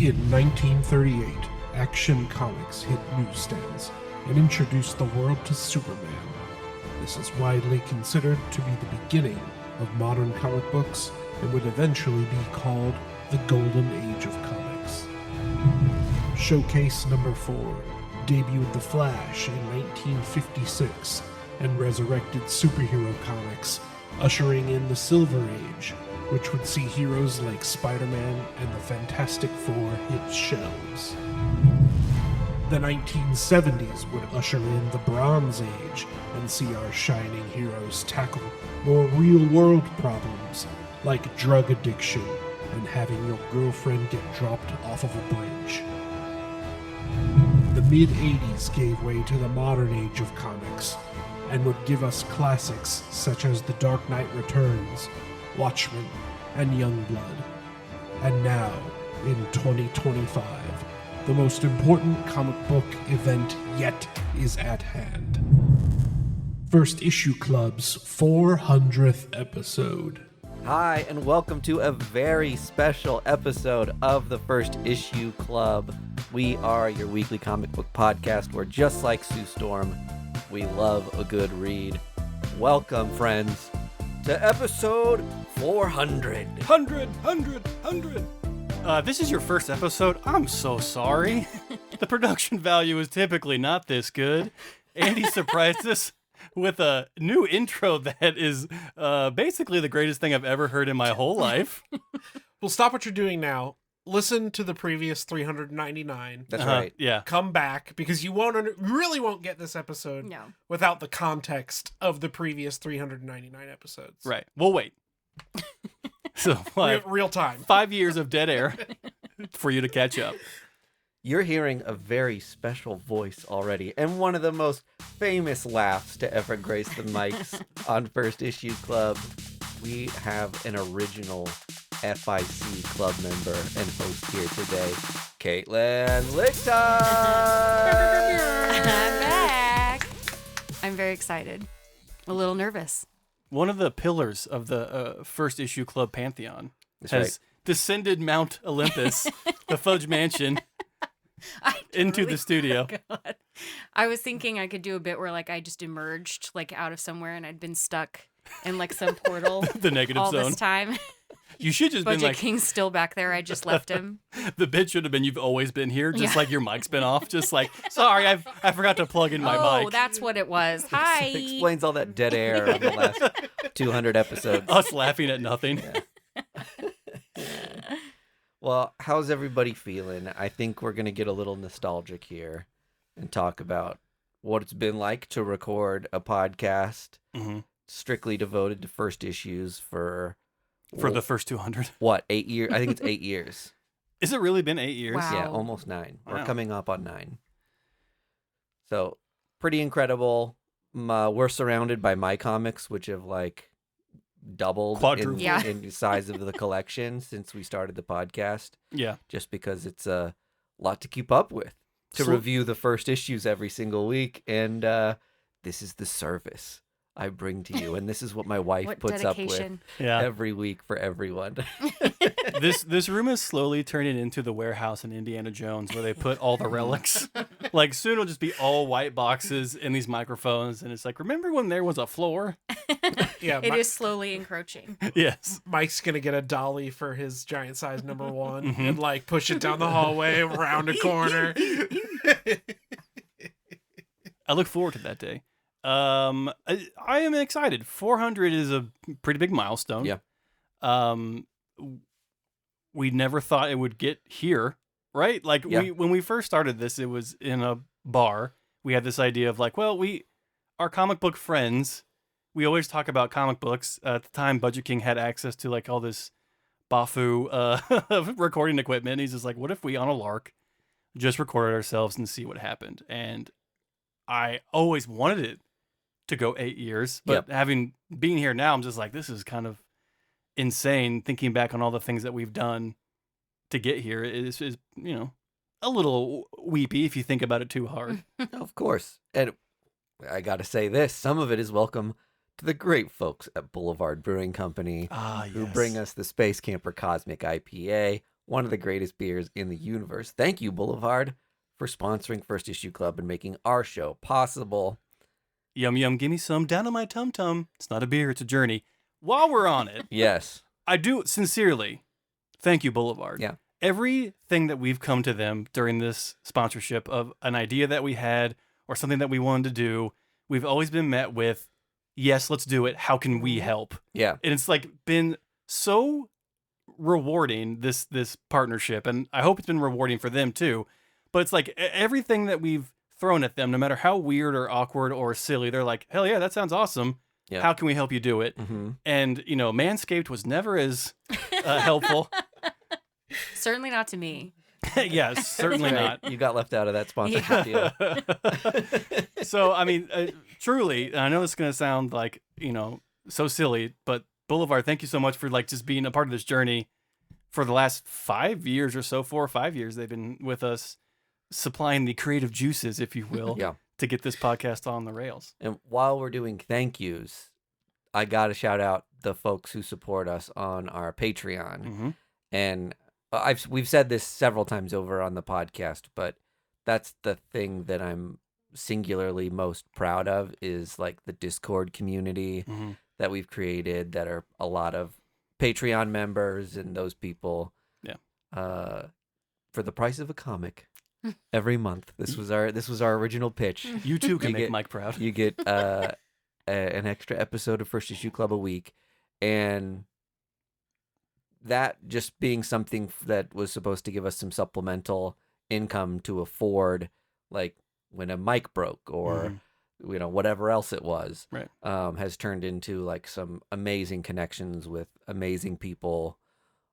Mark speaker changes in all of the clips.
Speaker 1: In 1938, Action Comics hit newsstands and introduced the world to Superman. This is widely considered to be the beginning of modern comic books and would eventually be called the Golden Age of Comics. Showcase number 4 debuted The Flash in 1956 and resurrected superhero comics, ushering in the Silver Age, which would see heroes like Spider-Man and the Fantastic Four hit shelves. The 1970s would usher in the Bronze Age and see our shining heroes tackle more real-world problems like drug addiction and having your girlfriend get dropped off of a bridge. The mid-80s gave way to the modern age of comics and would give us classics such as The Dark Knight Returns, Watchmen, and Youngblood. And now, in 2025, the most important comic book event yet is at hand. First Issue Club's 400th episode.
Speaker 2: Hi, and welcome to a very special episode of the First Issue Club. We are your weekly comic book podcast where, just like Sue Storm, we love a good read. Welcome, friends, to episode 400.
Speaker 3: 100. This is your first episode. I'm so sorry. The production value is typically not this good. Andy surprised us with a new intro that is basically the greatest thing I've ever heard in my whole life.
Speaker 1: Well, stop what you're doing now. Listen to the previous 399.
Speaker 2: That's right.
Speaker 3: Yeah.
Speaker 1: Come back, because you really won't get this episode without the context of the previous 399 episodes.
Speaker 3: Right. We'll wait. So
Speaker 1: Real time.
Speaker 3: 5 years of dead air for you to catch up.
Speaker 2: You're hearing a very special voice already, and one of the most famous laughs to ever grace the mics on First Issue Club. We have an original FIC club member and host here today, Caitlin Lichter.
Speaker 4: I'm back. I'm very excited. A little nervous.
Speaker 3: One of the pillars of the First Issue Club pantheon
Speaker 2: That's
Speaker 3: has
Speaker 2: right.
Speaker 3: descended Mount Olympus, the Fudge Mansion, into the studio.
Speaker 4: God. I was thinking I could do a bit where I just emerged out of somewhere and I'd been stuck in some portal
Speaker 3: The negative
Speaker 4: all
Speaker 3: zone.
Speaker 4: this time.
Speaker 3: You should just been
Speaker 4: Budget King's still back there. I just left him.
Speaker 3: The bit should have been you've always been here, just like your mic's been off. Just sorry, I forgot to plug in my mic.
Speaker 4: Oh, that's what it was. Hi.
Speaker 2: Explains all that dead air on the last 200 episodes.
Speaker 3: Us laughing at nothing.
Speaker 2: Well, how's everybody feeling? I think we're going to get a little nostalgic here and talk about what it's been like to record a podcast strictly devoted to first issues for
Speaker 3: the first 200.
Speaker 2: What, 8 years? I think it's 8 years.
Speaker 3: Has it really been 8 years?
Speaker 4: Wow.
Speaker 2: Yeah, almost 9. We're
Speaker 3: Wow.
Speaker 2: coming up on 9. So, pretty incredible. We're surrounded by my comics, which have doubled
Speaker 3: Quadrupled.
Speaker 2: in size of the collection since we started the podcast,
Speaker 3: Yeah.
Speaker 2: just because it's a lot to keep up with, to review the first issues every single week. And this is the service I bring to you, and this is what my wife
Speaker 4: What
Speaker 2: puts
Speaker 4: dedication.
Speaker 2: up with
Speaker 3: Yeah.
Speaker 2: every week for everyone.
Speaker 3: This room is slowly turning into the warehouse in Indiana Jones where they put all the relics. Soon it'll just be all white boxes and these microphones, and it's remember when there was a floor?
Speaker 1: Yeah,
Speaker 4: It is slowly encroaching.
Speaker 3: Yes.
Speaker 1: Mike's gonna get a dolly for his giant size number 1 and push it down the hallway around a corner.
Speaker 3: I look forward to that day. I am excited. 400 is a pretty big milestone.
Speaker 2: Yeah.
Speaker 3: We never thought it would get here, right? When we first started this, it was in a bar. We had this idea of we are comic book friends. We always talk about comic books. At the time, Budget King had access to all this Bafu recording equipment. He's just what if we on a lark just recorded ourselves and see what happened? And I always wanted it to go 8 years, but being here now, I'm just this is kind of insane. Thinking back on all the things that we've done to get here is a little weepy if you think about it too hard.
Speaker 2: Of course. And I got to say this, some of it is welcome to the great folks at Boulevard Brewing Company, who bring us the Space Camper Cosmic IPA, one of the greatest beers in the universe. Thank you, Boulevard, for sponsoring First Issue Club and making our show possible.
Speaker 3: Yum, yum, give me some down on my tum-tum. It's not a beer, it's a journey. While we're on it,
Speaker 2: Yes.
Speaker 3: I do sincerely thank you, Boulevard.
Speaker 2: Yeah.
Speaker 3: Everything that we've come to them during this sponsorship of an idea that we had or something that we wanted to do, we've always been met with, yes, let's do it. How can we help?
Speaker 2: Yeah.
Speaker 3: And it's like been so rewarding, this partnership, and I hope it's been rewarding for them too. But it's like everything that we've thrown at them, no matter how weird or awkward or silly, they're like, hell yeah, that sounds awesome.
Speaker 2: Yeah.
Speaker 3: How can we help you do it?
Speaker 2: Mm-hmm.
Speaker 3: And, you know, Manscaped was never as helpful.
Speaker 4: Certainly not to me.
Speaker 3: Yes, certainly not.
Speaker 2: You got left out of that sponsorship deal.
Speaker 3: So, I mean, truly, and I know this is going to sound like, you know, so silly, but Boulevard, thank you so much for like just being a part of this journey for the last 5 years or so, 4 or 5 years. They've been with us, supplying the creative juices, if you will,
Speaker 2: Yeah.
Speaker 3: to get this podcast on the rails.
Speaker 2: And while we're doing thank yous, I got to shout out the folks who support us on our Patreon.
Speaker 3: Mm-hmm.
Speaker 2: And we've said this several times over on the podcast, but that's the thing that I'm singularly most proud of is like the Discord community
Speaker 3: Mm-hmm.
Speaker 2: that we've created that are a lot of Patreon members and those people.
Speaker 3: Yeah.
Speaker 2: For the price of a comic every month. This was our original pitch.
Speaker 3: You too can
Speaker 2: You
Speaker 3: make
Speaker 2: get-
Speaker 3: Mike proud.
Speaker 2: You get an extra episode of First Issue Club a week, and that just being something that was supposed to give us some supplemental income to afford, like when a mic broke or
Speaker 3: Mhm.
Speaker 2: you know whatever else it was,
Speaker 3: Right.
Speaker 2: has turned into like some amazing connections with amazing people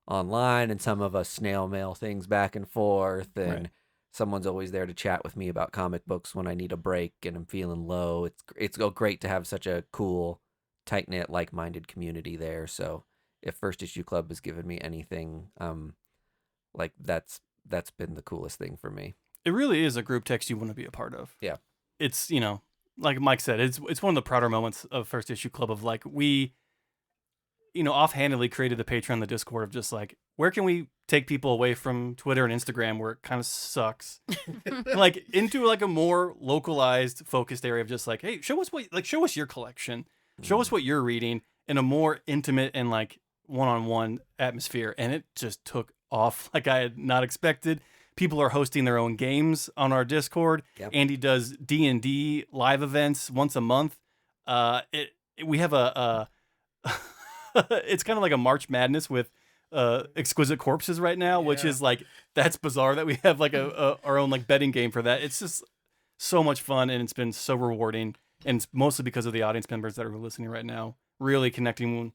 Speaker 2: online, and some of us snail mail things back and forth, and
Speaker 3: Right.
Speaker 2: someone's always there to chat with me about comic books when I need a break and I'm feeling low. It's great to have such a cool, tight-knit, like-minded community there. So if First Issue Club has given me anything, like that's been the coolest thing for me.
Speaker 3: It really is a group text you want to be a part of.
Speaker 2: Yeah.
Speaker 3: It's, you know, like Mike said, it's one of the prouder moments of First Issue Club of like we, you know, offhandedly created the Patreon, the Discord of just like, where can we take people away from Twitter and Instagram where it kind of sucks, like into like a more localized, focused area of just like, hey, show us your collection, show us what you're reading in a more intimate and like one-on-one atmosphere. And it just took off like I had not expected. People are hosting their own games on our Discord.
Speaker 2: Yep.
Speaker 3: Andy does D&D live events once a month. We have a it's kind of like a March Madness with Exquisite Corpses right now, which is like, that's bizarre that we have like our own like betting game for that. It's just so much fun, and it's been so rewarding, and it's mostly because of the audience members that are listening right now, really connecting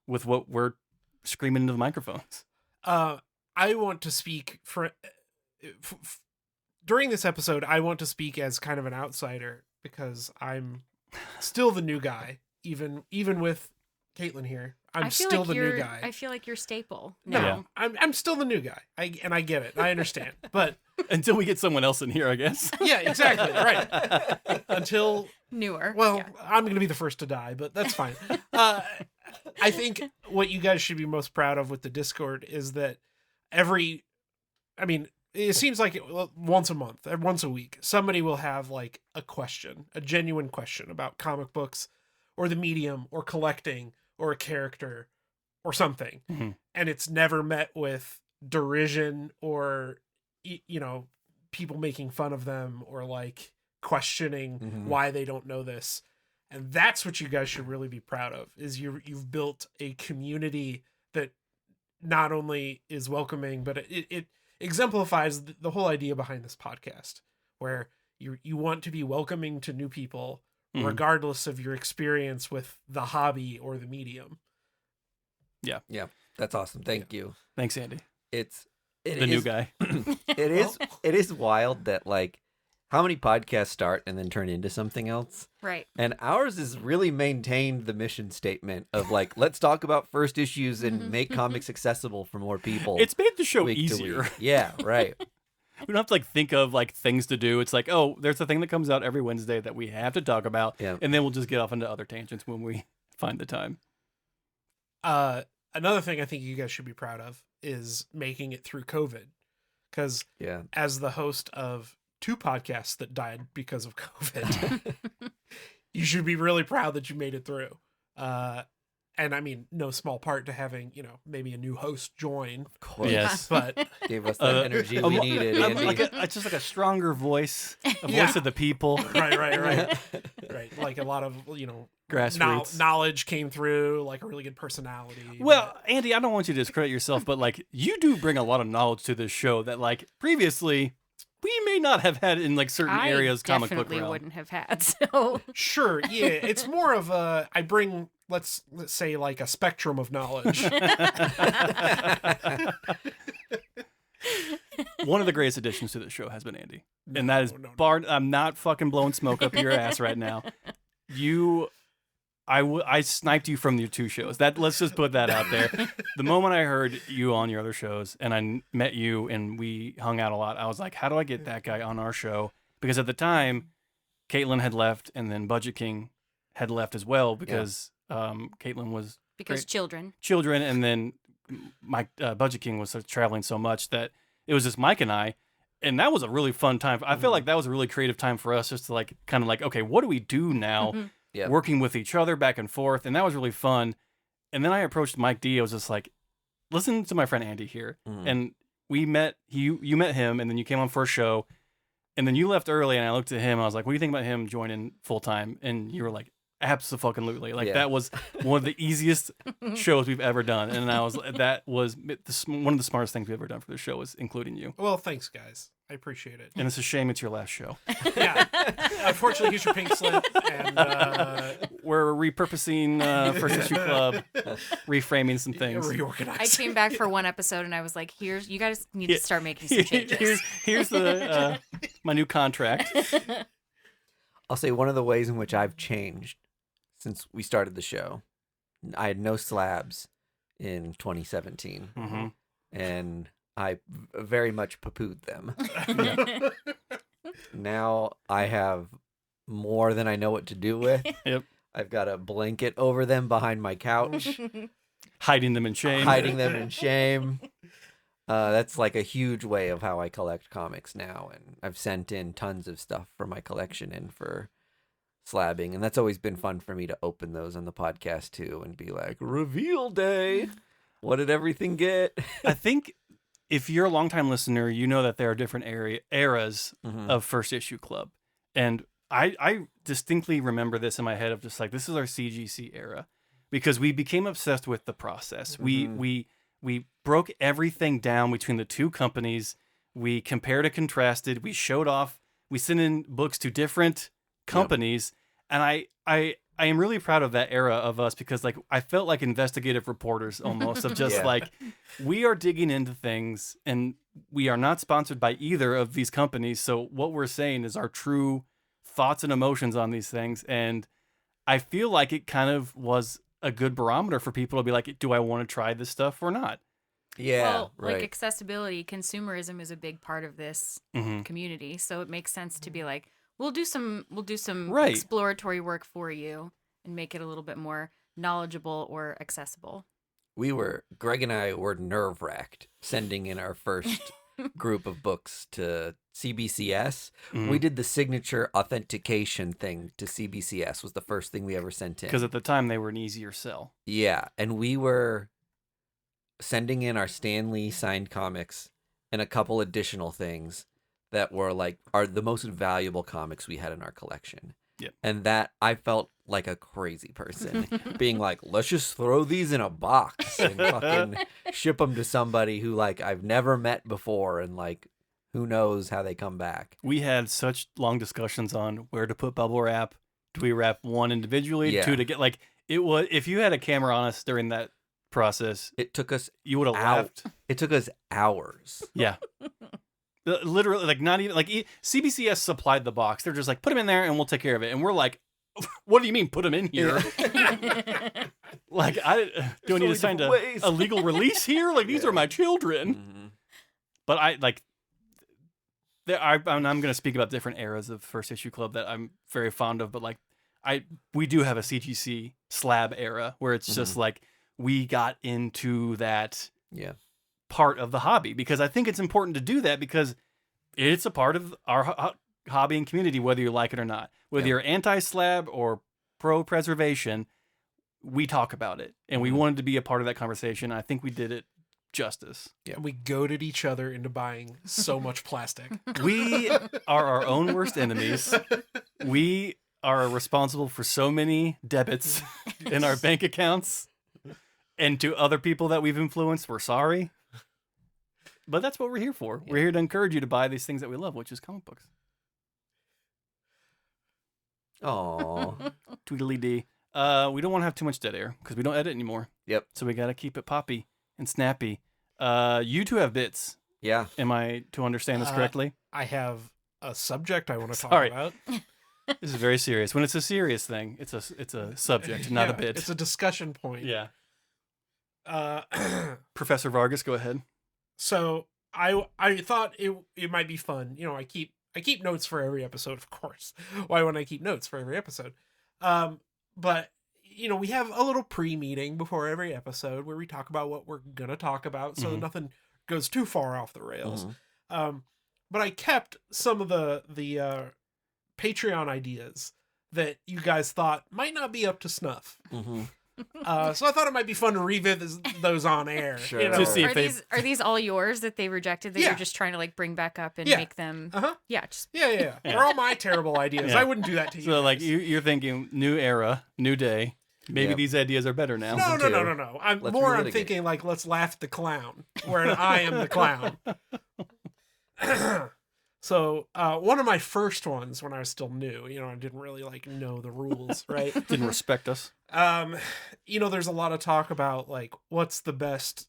Speaker 3: with what we're screaming into the microphones.
Speaker 5: I want to speak during this episode. I want to speak as kind of an outsider because I'm still the new guy, even with Caitlin here. I'm still the new guy.
Speaker 4: I feel like you're staple
Speaker 5: No,
Speaker 4: now.
Speaker 5: I'm still the new guy. I get it. I understand. But
Speaker 3: Until we get someone else in here, I guess.
Speaker 5: yeah, exactly. Right. Until,
Speaker 4: Newer.
Speaker 5: well,
Speaker 4: Yeah.
Speaker 5: I'm going to be the first to die, but that's fine. I think what you guys should be most proud of with the Discord is that it seems like once a month, or once a week, somebody will have like a question, a genuine question about comic books or the medium or collecting or a character or something.
Speaker 3: Mhm.
Speaker 5: And it's never met with derision or, people making fun of them or like questioning
Speaker 2: Mhm.
Speaker 5: why they don't know this. And that's what you guys should really be proud of, is you've built a community that not only is welcoming, but it exemplifies the whole idea behind this podcast, where you want to be welcoming to new people,
Speaker 3: Mhm.
Speaker 5: regardless of your experience with the hobby or the medium.
Speaker 2: That's awesome. Thank you.
Speaker 3: Thanks, Andy.
Speaker 2: The
Speaker 3: New guy.
Speaker 2: It is wild that like how many podcasts start and then turn into something else.
Speaker 4: Right.
Speaker 2: And ours is really maintained the mission statement of like, let's talk about first issues and make comics accessible for more people.
Speaker 3: It's made the show
Speaker 2: week to
Speaker 3: easier.
Speaker 2: week. Yeah, right.
Speaker 3: We don't have to like think of like things to do. It's like, oh, there's a thing that comes out every Wednesday that we have to talk about,
Speaker 2: Yeah.
Speaker 3: and then we'll just get off into other tangents when we find the time.
Speaker 5: another thing I think you guys should be proud of is making it through COVID. Because
Speaker 2: Yeah.
Speaker 5: as the host of 2 podcasts that died because of COVID, you should be really proud that you made it through. And I mean, no small part to having, maybe a new host join.
Speaker 2: Of course.
Speaker 3: Yes.
Speaker 5: But
Speaker 2: Gave us the energy we needed, Andy.
Speaker 3: It's just like a stronger voice, a
Speaker 5: Yeah.
Speaker 3: voice of the people.
Speaker 5: right. Right. Like a lot of,
Speaker 3: Grassroots.
Speaker 5: knowledge came through, like a really good personality.
Speaker 3: Well, Andy, I don't want you to discredit yourself, but like you do bring a lot of knowledge to this show that like previously we may not have had in like certain areas comic book
Speaker 4: definitely
Speaker 3: realm.
Speaker 4: wouldn't have had. So
Speaker 5: Sure, yeah. It's more of I bring, let's say, like a spectrum of knowledge.
Speaker 3: One of the greatest additions to the show has been Andy. And that is
Speaker 5: No.
Speaker 3: Bart. I'm not fucking blowing smoke up your ass right now. I sniped you from your 2 shows. Let's just put that out there. The moment I heard you on your other shows and I met you and we hung out a lot, I was like, how do I get that guy on our show? Because at the time, Caitlin had left and then Budget King had left as well because Caitlin was
Speaker 4: because
Speaker 3: Great.
Speaker 4: children.
Speaker 3: and then Mike Budget King was traveling so much that it was just Mike and I. And that was a really fun time. I feel like that was a really creative time for us just to like kind of like, okay, what do we do now?
Speaker 4: Mhm.
Speaker 2: Yeah.
Speaker 3: Working with each other back and forth. And that was really fun. And then I approached Mike D. I was just like, listen to my friend Andy here.
Speaker 2: Mhm.
Speaker 3: And we met, you met him and then you came on for a show. And then you left early and I looked at him. I was like, what do you think about him joining full time? And you were like, absolutely. Like
Speaker 2: Yeah.
Speaker 3: that was one of the easiest shows we've ever done. And that was one of the smartest things we've ever done for the show was including you.
Speaker 5: Well, thanks, guys. I appreciate it.
Speaker 3: And it's a shame it's your last show.
Speaker 5: Yeah. Unfortunately, here's your pink slip. And
Speaker 3: We're repurposing First Issue Club, reframing some things.
Speaker 5: reorganizing.
Speaker 4: I came back for one episode and I was like, you guys need to start making some changes.
Speaker 3: Here's the my new contract.
Speaker 2: I'll say one of the ways in which I've changed since we started the show. I had no slabs in 2017,
Speaker 3: Mm-hmm.
Speaker 2: and I very much poo-pooed them. Now I have more than I know what to do with.
Speaker 3: Yep.
Speaker 2: I've got a blanket over them behind my couch,
Speaker 3: Hiding them in shame.
Speaker 2: hiding them in shame. That's like a huge way of how I collect comics now, and I've sent in tons of stuff for my collection and for slabbing, and that's always been fun for me to open those on the podcast too and be like, reveal day. What did everything get?
Speaker 3: I think if you're a longtime listener, you know that there are different eras
Speaker 2: Mhm.
Speaker 3: of First Issue Club. And I distinctly remember this in my head of just like, this is our CGC era because we became obsessed with the process.
Speaker 2: Mhm.
Speaker 3: We broke everything down between the 2 companies. We compared and contrasted. We showed off. We sent in books to different companies. And I am really proud of that era of us because like I felt like investigative reporters almost of just
Speaker 2: Yeah.
Speaker 3: like we are digging into things and we are not sponsored by either of these companies. So what we're saying is our true thoughts and emotions on these things. And I feel like it kind of was a good barometer for people to be like, do I want to try this stuff or not?
Speaker 2: Yeah,
Speaker 4: Well,
Speaker 2: right.
Speaker 4: like accessibility, consumerism is a big part of this
Speaker 3: Mm-hmm.
Speaker 4: community, so it makes sense to be like, we'll do some
Speaker 3: Right.
Speaker 4: exploratory work for you and make it a little bit more knowledgeable or accessible.
Speaker 2: Greg and I were nerve-wracked sending in our first group of books to CBCS.
Speaker 3: Mhm.
Speaker 2: We did the signature authentication thing to CBCS was the first thing we ever sent in.
Speaker 3: Because at the time they were an easier sell.
Speaker 2: Yeah, and we were sending in our Stan Lee signed comics and a couple additional things that were like the most valuable comics we had in our collection.
Speaker 3: Yep.
Speaker 2: And that I felt like a crazy person being like, let's just throw these in a box and fucking ship them to somebody who like I've never met before and like who knows how they come back.
Speaker 3: We had such long discussions on where to put bubble wrap. Do we wrap one individually,
Speaker 2: Yeah.
Speaker 3: 2 to get like it was? If you had a camera on us during that process,
Speaker 2: It took us
Speaker 3: you would have
Speaker 2: Out.
Speaker 3: laughed.
Speaker 2: it took us hours.
Speaker 3: Yeah, literally, like not even like CBCS supplied the box. They're just like put them in there and we'll take care of it. And we're like, what do you mean put them in here? Like do I need to sign
Speaker 2: different ways.
Speaker 3: a legal release here? Like these are my children.
Speaker 2: Mhm.
Speaker 3: But I like. I'm going to speak about different eras of First Issue Club that I'm very fond of, but like we do have a CGC slab era where it's just like we got into that
Speaker 2: Yeah.
Speaker 3: part of the hobby, because I think it's important to do that because it's a part of our hobby and community, whether you like it or not. Whether
Speaker 2: Yeah.
Speaker 3: you're anti-slab or pro-preservation, we talk about it, and we wanted to be a part of that conversation. I think we did it justice.
Speaker 5: And we goaded each other into buying so much plastic.
Speaker 3: We are our own worst enemies. We are responsible for so many debits in our bank accounts, and to other people that we've influenced, we're sorry. But that's what we're here for. We're here to encourage you to buy these things that we love, which is comic books.
Speaker 2: Oh.
Speaker 3: Tweedledee. We don't want to have too much dead air because we don't edit anymore.
Speaker 2: Yep.
Speaker 3: So we got to keep it poppy and snappy. You two have bits.
Speaker 2: Yeah.
Speaker 3: Am I to understand this correctly?
Speaker 5: I have a subject I want to talk
Speaker 3: Sorry.
Speaker 5: about.
Speaker 3: This is very serious. When it's a serious thing, it's a subject, not a
Speaker 5: Yeah,
Speaker 3: bit.
Speaker 5: It's a discussion point.
Speaker 3: Yeah.
Speaker 5: Uh,
Speaker 3: Professor Vargas, go ahead.
Speaker 5: so I thought it might be fun. You know, I keep notes for every episode, of course. Why wouldn't I keep notes for every episode? But you know, we have a little pre-meeting before every episode where we talk about what we're gonna talk about, so that nothing goes too far off the rails. But I kept some of the Patreon ideas that you guys thought might not be up to snuff.
Speaker 2: Mm-hmm.
Speaker 5: So I thought it might be fun to revisit those on air.
Speaker 2: Sure.
Speaker 5: You know?
Speaker 3: To see if
Speaker 4: Are these all yours that they rejected that
Speaker 5: Yeah.
Speaker 4: you're just trying to like bring back up and
Speaker 5: Yeah.
Speaker 4: make them?
Speaker 5: Uh-huh.
Speaker 4: Yeah, just
Speaker 5: Yeah.
Speaker 3: Yeah.
Speaker 5: They're all my terrible ideas.
Speaker 3: Yeah.
Speaker 5: I wouldn't do that to you.
Speaker 3: So, like,
Speaker 5: guys.
Speaker 3: you're thinking new era, new day. Maybe
Speaker 2: Yep.
Speaker 3: these ideas are better now.
Speaker 5: No. I'm
Speaker 2: Let's
Speaker 5: more. I'm
Speaker 2: relitigate.
Speaker 5: thinking like, let's laugh at the clown, where I am the clown. So one of my first ones when I was still new, you know, I didn't really like know the rules, right?
Speaker 3: Didn't respect us.
Speaker 5: You know, there's a lot of talk about like what's the best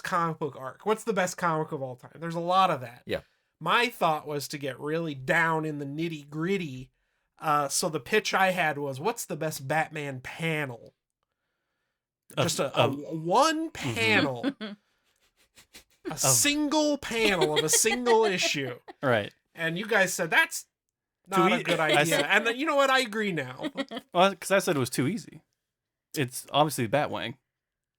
Speaker 5: comic book arc? What's the best comic of all time? There's a lot of that.
Speaker 2: Yeah.
Speaker 5: My thought was to get really down in the nitty gritty. So the pitch I had was, what's the best Batman panel? Just a one panel, a single panel of a single issue.
Speaker 3: Right.
Speaker 5: And you guys said that's not a good idea. And you know what? I agree now.
Speaker 3: Well, because I said it was too easy. It's obviously Batwing.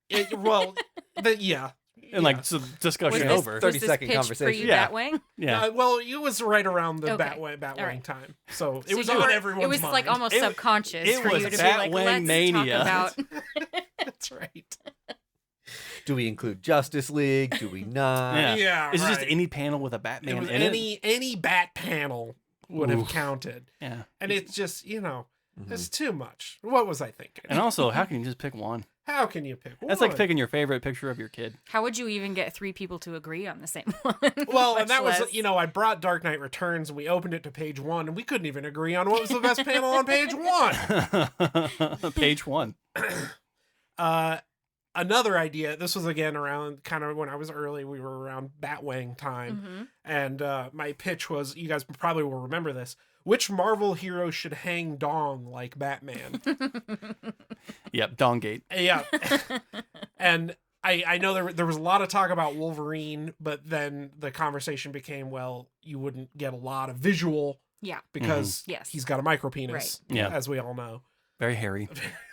Speaker 5: Yeah.
Speaker 3: And like, so discussion over.
Speaker 2: 30-second
Speaker 4: pitched
Speaker 2: conversation.
Speaker 4: Pre
Speaker 3: Yeah.
Speaker 4: Batwing?
Speaker 3: Yeah.
Speaker 5: Well, it was right around the
Speaker 4: Okay.
Speaker 5: Batwing
Speaker 4: right.
Speaker 5: time, so it
Speaker 4: So
Speaker 5: was
Speaker 4: you
Speaker 5: on
Speaker 4: were-
Speaker 5: everyone's
Speaker 4: It was
Speaker 5: mind.
Speaker 4: like almost
Speaker 3: It-
Speaker 4: subconscious
Speaker 3: it
Speaker 4: for
Speaker 3: was
Speaker 4: you to be like,
Speaker 3: Batwing
Speaker 4: let's
Speaker 3: mania.
Speaker 4: talk about.
Speaker 5: That's right.
Speaker 2: Do we include Justice League? Do we not?
Speaker 3: Yeah.
Speaker 5: Yeah,
Speaker 3: Is it just
Speaker 5: right.
Speaker 3: any panel with a
Speaker 5: It
Speaker 3: Batman
Speaker 5: was
Speaker 3: in
Speaker 5: any bat panel would have
Speaker 3: Oof.
Speaker 5: counted,
Speaker 3: Yeah.
Speaker 5: and it's just
Speaker 2: Mhm.
Speaker 5: it's too much. What was I thinking?
Speaker 3: And also, how can you just pick one?
Speaker 5: How can you pick?
Speaker 3: That's like
Speaker 5: one?
Speaker 3: picking your favorite picture of your kid.
Speaker 4: How would you even get 3 people to agree on the same one?
Speaker 5: Well, and
Speaker 4: Much
Speaker 5: that was
Speaker 4: less-
Speaker 5: I brought Dark Knight Returns and we opened it to page 1 and we couldn't even agree on what was the best panel on page 1.
Speaker 3: Page 1.
Speaker 5: Another idea. This was again around kind of when I was early. We were around Batwing time,
Speaker 4: Mhm.
Speaker 5: and my pitch was, you guys probably will remember this. Which Marvel hero should hang dong like Batman?
Speaker 3: Yep, Dongate.
Speaker 5: Yeah, and I know there was a lot of talk about Wolverine, but then the conversation became, well, you wouldn't get a lot of visual
Speaker 4: Yeah.
Speaker 5: because
Speaker 4: Yes.
Speaker 5: he's got a micro penis,
Speaker 3: Right. Yeah.
Speaker 5: as we all know,
Speaker 3: Very hairy.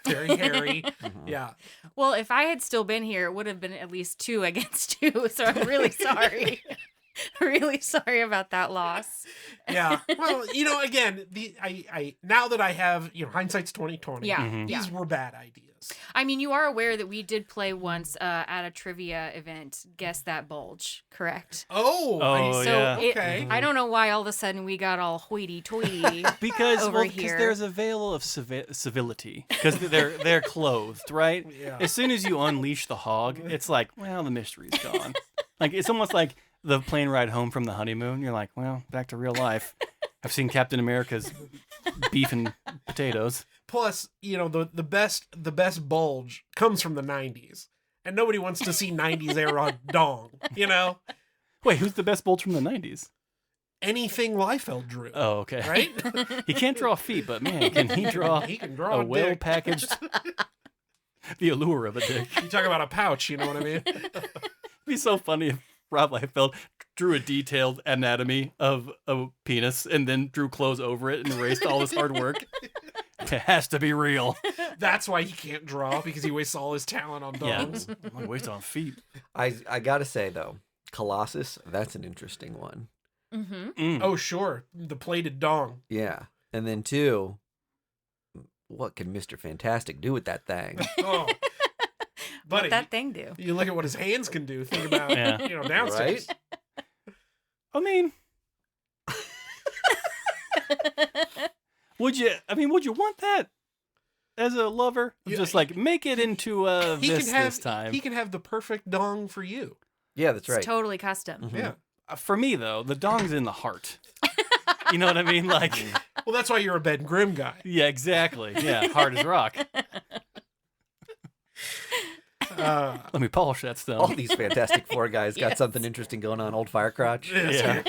Speaker 5: very hairy.
Speaker 2: Mhm.
Speaker 5: Yeah,
Speaker 4: Well, if I had still been here, it would have been at least 2 against 2. So I'm really sorry. Really sorry about that loss.
Speaker 5: yeah. Well, again, I now that I have, hindsight's 2020.
Speaker 4: Yeah.
Speaker 3: Mhm.
Speaker 5: These were bad ideas.
Speaker 4: I mean, you are aware that we did play once at a trivia event, Guess That Bulge, correct?
Speaker 5: Oh,
Speaker 3: Oh,
Speaker 4: So
Speaker 3: yeah.
Speaker 4: it-
Speaker 5: okay.
Speaker 4: I don't know why all of a sudden we got all hoity-toity.
Speaker 3: Because
Speaker 4: Over
Speaker 3: because
Speaker 4: here.
Speaker 3: there's a veil of civility because they're clothed, right?
Speaker 5: Yeah.
Speaker 3: As soon as you unleash the hog, it's like, well, the mystery's gone. Like it's almost like the plane ride home from the honeymoon. You're like, well, back to real life. I've seen Captain America's beef and potatoes.
Speaker 5: Plus, the best bulge comes from the 90s. And nobody wants to see 90s era dong,
Speaker 3: Wait, who's the best bulge from the 90s?
Speaker 5: Anything Liefeld drew.
Speaker 3: Oh, okay.
Speaker 5: Right?
Speaker 3: He can't draw feet, but man, can he draw
Speaker 5: He can draw
Speaker 3: a
Speaker 5: a dick.
Speaker 3: well-packaged, the allure of a dick.
Speaker 5: You talk about a pouch, you know what I mean?
Speaker 3: It'd be so funny if Rob Liefeld drew a detailed anatomy of a penis and then drew clothes over it and erased all his hard work. It has to be real.
Speaker 5: That's why he can't draw, because he wastes all his talent on
Speaker 3: Yeah.
Speaker 5: dongs.
Speaker 3: I'm waste on feet.
Speaker 2: I gotta say though, Colossus, that's an interesting one.
Speaker 4: Mm-hmm.
Speaker 3: Mm.
Speaker 5: Oh, sure. The plated dong.
Speaker 2: Yeah. And then 2, what can Mr. Fantastic do with that thing?
Speaker 5: Oh.
Speaker 4: What
Speaker 5: Buddy,
Speaker 4: that thing do?
Speaker 5: you look at what his hands can do. Think about,
Speaker 3: Yeah.
Speaker 5: downstairs.
Speaker 3: I mean, would you want that as a lover?
Speaker 5: Yeah,
Speaker 3: Just like make it into this time.
Speaker 5: He can have the perfect dong for you.
Speaker 2: Yeah, that's
Speaker 4: It's
Speaker 2: right.
Speaker 4: totally custom.
Speaker 2: Mhm.
Speaker 5: Yeah.
Speaker 3: For me though, the dong's in the heart. You know what I mean? Like,
Speaker 5: Well, that's why you're a Ben Grimm guy.
Speaker 3: yeah, exactly. Yeah, hard as rock. Let me polish that
Speaker 2: All
Speaker 3: stone.
Speaker 2: these Fantastic Four guys got
Speaker 4: Yes.
Speaker 2: something interesting going on. Old Firecrotch.
Speaker 3: Yeah.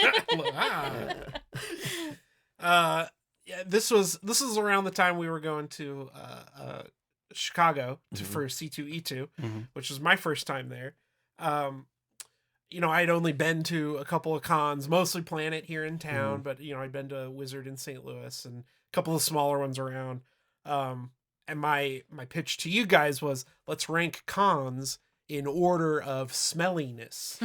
Speaker 5: Yeah, this is around the time we were going to Chicago
Speaker 2: Mhm.
Speaker 5: for C2E2,
Speaker 3: Mhm.
Speaker 5: which was my first time there. I'd only been to a couple of cons, mostly Planet here in town, but I'd been to Wizard in St. Louis and a couple of smaller ones around. And my pitch to you guys was, let's rank cons in order of smelliness.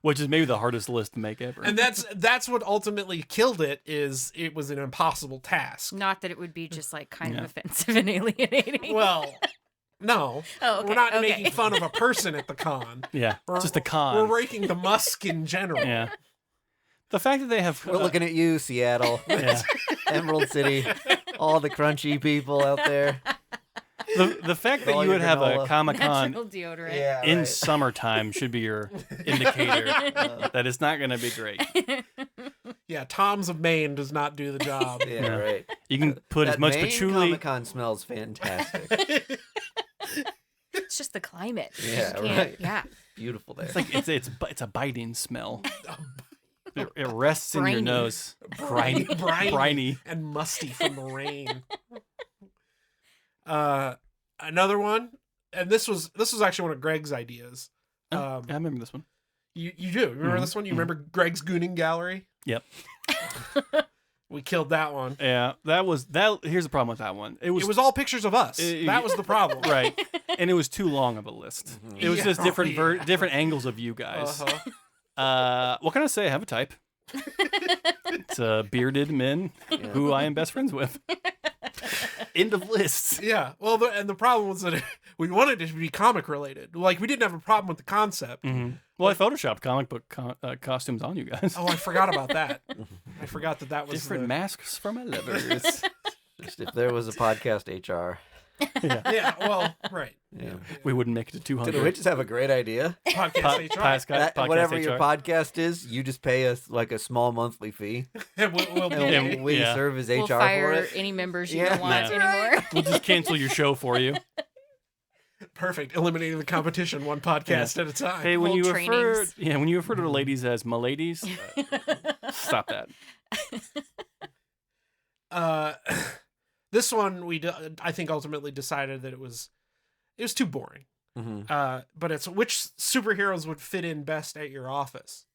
Speaker 3: Which is maybe the hardest list to make ever.
Speaker 5: And that's what ultimately killed it. Is it was an impossible task.
Speaker 4: Not that it would be just like kind
Speaker 3: Yeah.
Speaker 4: of offensive and alienating.
Speaker 5: Well, no,
Speaker 4: oh, okay.
Speaker 5: we're not
Speaker 4: okay.
Speaker 5: making fun of a person at the con.
Speaker 3: Yeah,
Speaker 5: We're-
Speaker 3: just a con.
Speaker 5: We're ranking the musk in general.
Speaker 3: Yeah. The fact that they have
Speaker 2: We're looking at you, Seattle,
Speaker 3: yeah.
Speaker 2: Emerald City, all the crunchy people out there.
Speaker 3: the fact that
Speaker 2: All
Speaker 3: you would
Speaker 2: your
Speaker 3: have a
Speaker 2: granola.
Speaker 3: Comic-Con
Speaker 4: Natural deodorant.
Speaker 2: Yeah,
Speaker 3: in
Speaker 2: right.
Speaker 3: summertime should be your indicator that it's not going to be great.
Speaker 5: Yeah, Tom's of Maine does not do the job.
Speaker 2: Yeah,
Speaker 3: Yeah.
Speaker 2: right.
Speaker 3: You can put as
Speaker 2: That
Speaker 3: much
Speaker 2: Maine
Speaker 3: patchouli.
Speaker 2: Comic-Con smells fantastic.
Speaker 4: It's just the climate. You
Speaker 2: Yeah,
Speaker 4: just can't-
Speaker 2: right.
Speaker 4: Yeah.
Speaker 2: Beautiful there.
Speaker 3: It's like it's a biting smell. It rests in your
Speaker 4: Briny.
Speaker 3: nose. Briny, briny.
Speaker 5: and musty from the rain. Another one, and this was actually one of Greg's ideas.
Speaker 3: Oh, yeah, I remember this one.
Speaker 5: You do remember
Speaker 3: Mhm,
Speaker 5: this one? You
Speaker 3: mhm.
Speaker 5: remember Greg's Gooning Gallery?
Speaker 3: Yep.
Speaker 5: We killed that one.
Speaker 3: Yeah, that was that. Here's the problem with that one.
Speaker 5: It was all pictures of us. That was the problem.
Speaker 3: right, and it was too long of a list. It was
Speaker 5: Yeah,
Speaker 3: just different
Speaker 5: yeah.
Speaker 3: different angles of you guys.
Speaker 5: Uh-huh.
Speaker 3: What can I say? I have a type. It's bearded men who I am best friends with. End of lists.
Speaker 5: Yeah. Well, and the problem was that we wanted it to be comic related. Like, we didn't have a problem with the concept.
Speaker 3: Mm-hmm. Well, I photoshopped comic book costumes on you guys.
Speaker 5: Oh, I forgot about that. I forgot that was
Speaker 3: Different
Speaker 5: the...
Speaker 3: masks for my livers.
Speaker 2: Just if there was a podcast HR.
Speaker 5: Yeah. Well, right.
Speaker 2: Yeah.
Speaker 3: We wouldn't make it to 200.
Speaker 2: Did we just have a great idea?
Speaker 5: Podcast HR.
Speaker 2: That- whatever your
Speaker 3: HR.
Speaker 2: podcast is, you just pay us like a small monthly fee,
Speaker 5: And we'll be
Speaker 2: and we
Speaker 3: Yeah.
Speaker 2: serve as HR
Speaker 4: We'll
Speaker 2: for
Speaker 4: fire
Speaker 2: it.
Speaker 4: any members you
Speaker 2: Yeah.
Speaker 4: don't want
Speaker 3: Yeah.
Speaker 4: anymore.
Speaker 3: We'll just cancel your show for you.
Speaker 5: perfect. Eliminating the competition one podcast at a time.
Speaker 3: Hey, when
Speaker 4: Full
Speaker 3: you
Speaker 4: trainings.
Speaker 3: when you refer to the ladies as my ladies, stop that.
Speaker 5: This one I think ultimately decided that it was too boring.
Speaker 2: Mhm.
Speaker 5: But it's which superheroes would fit in best at your office,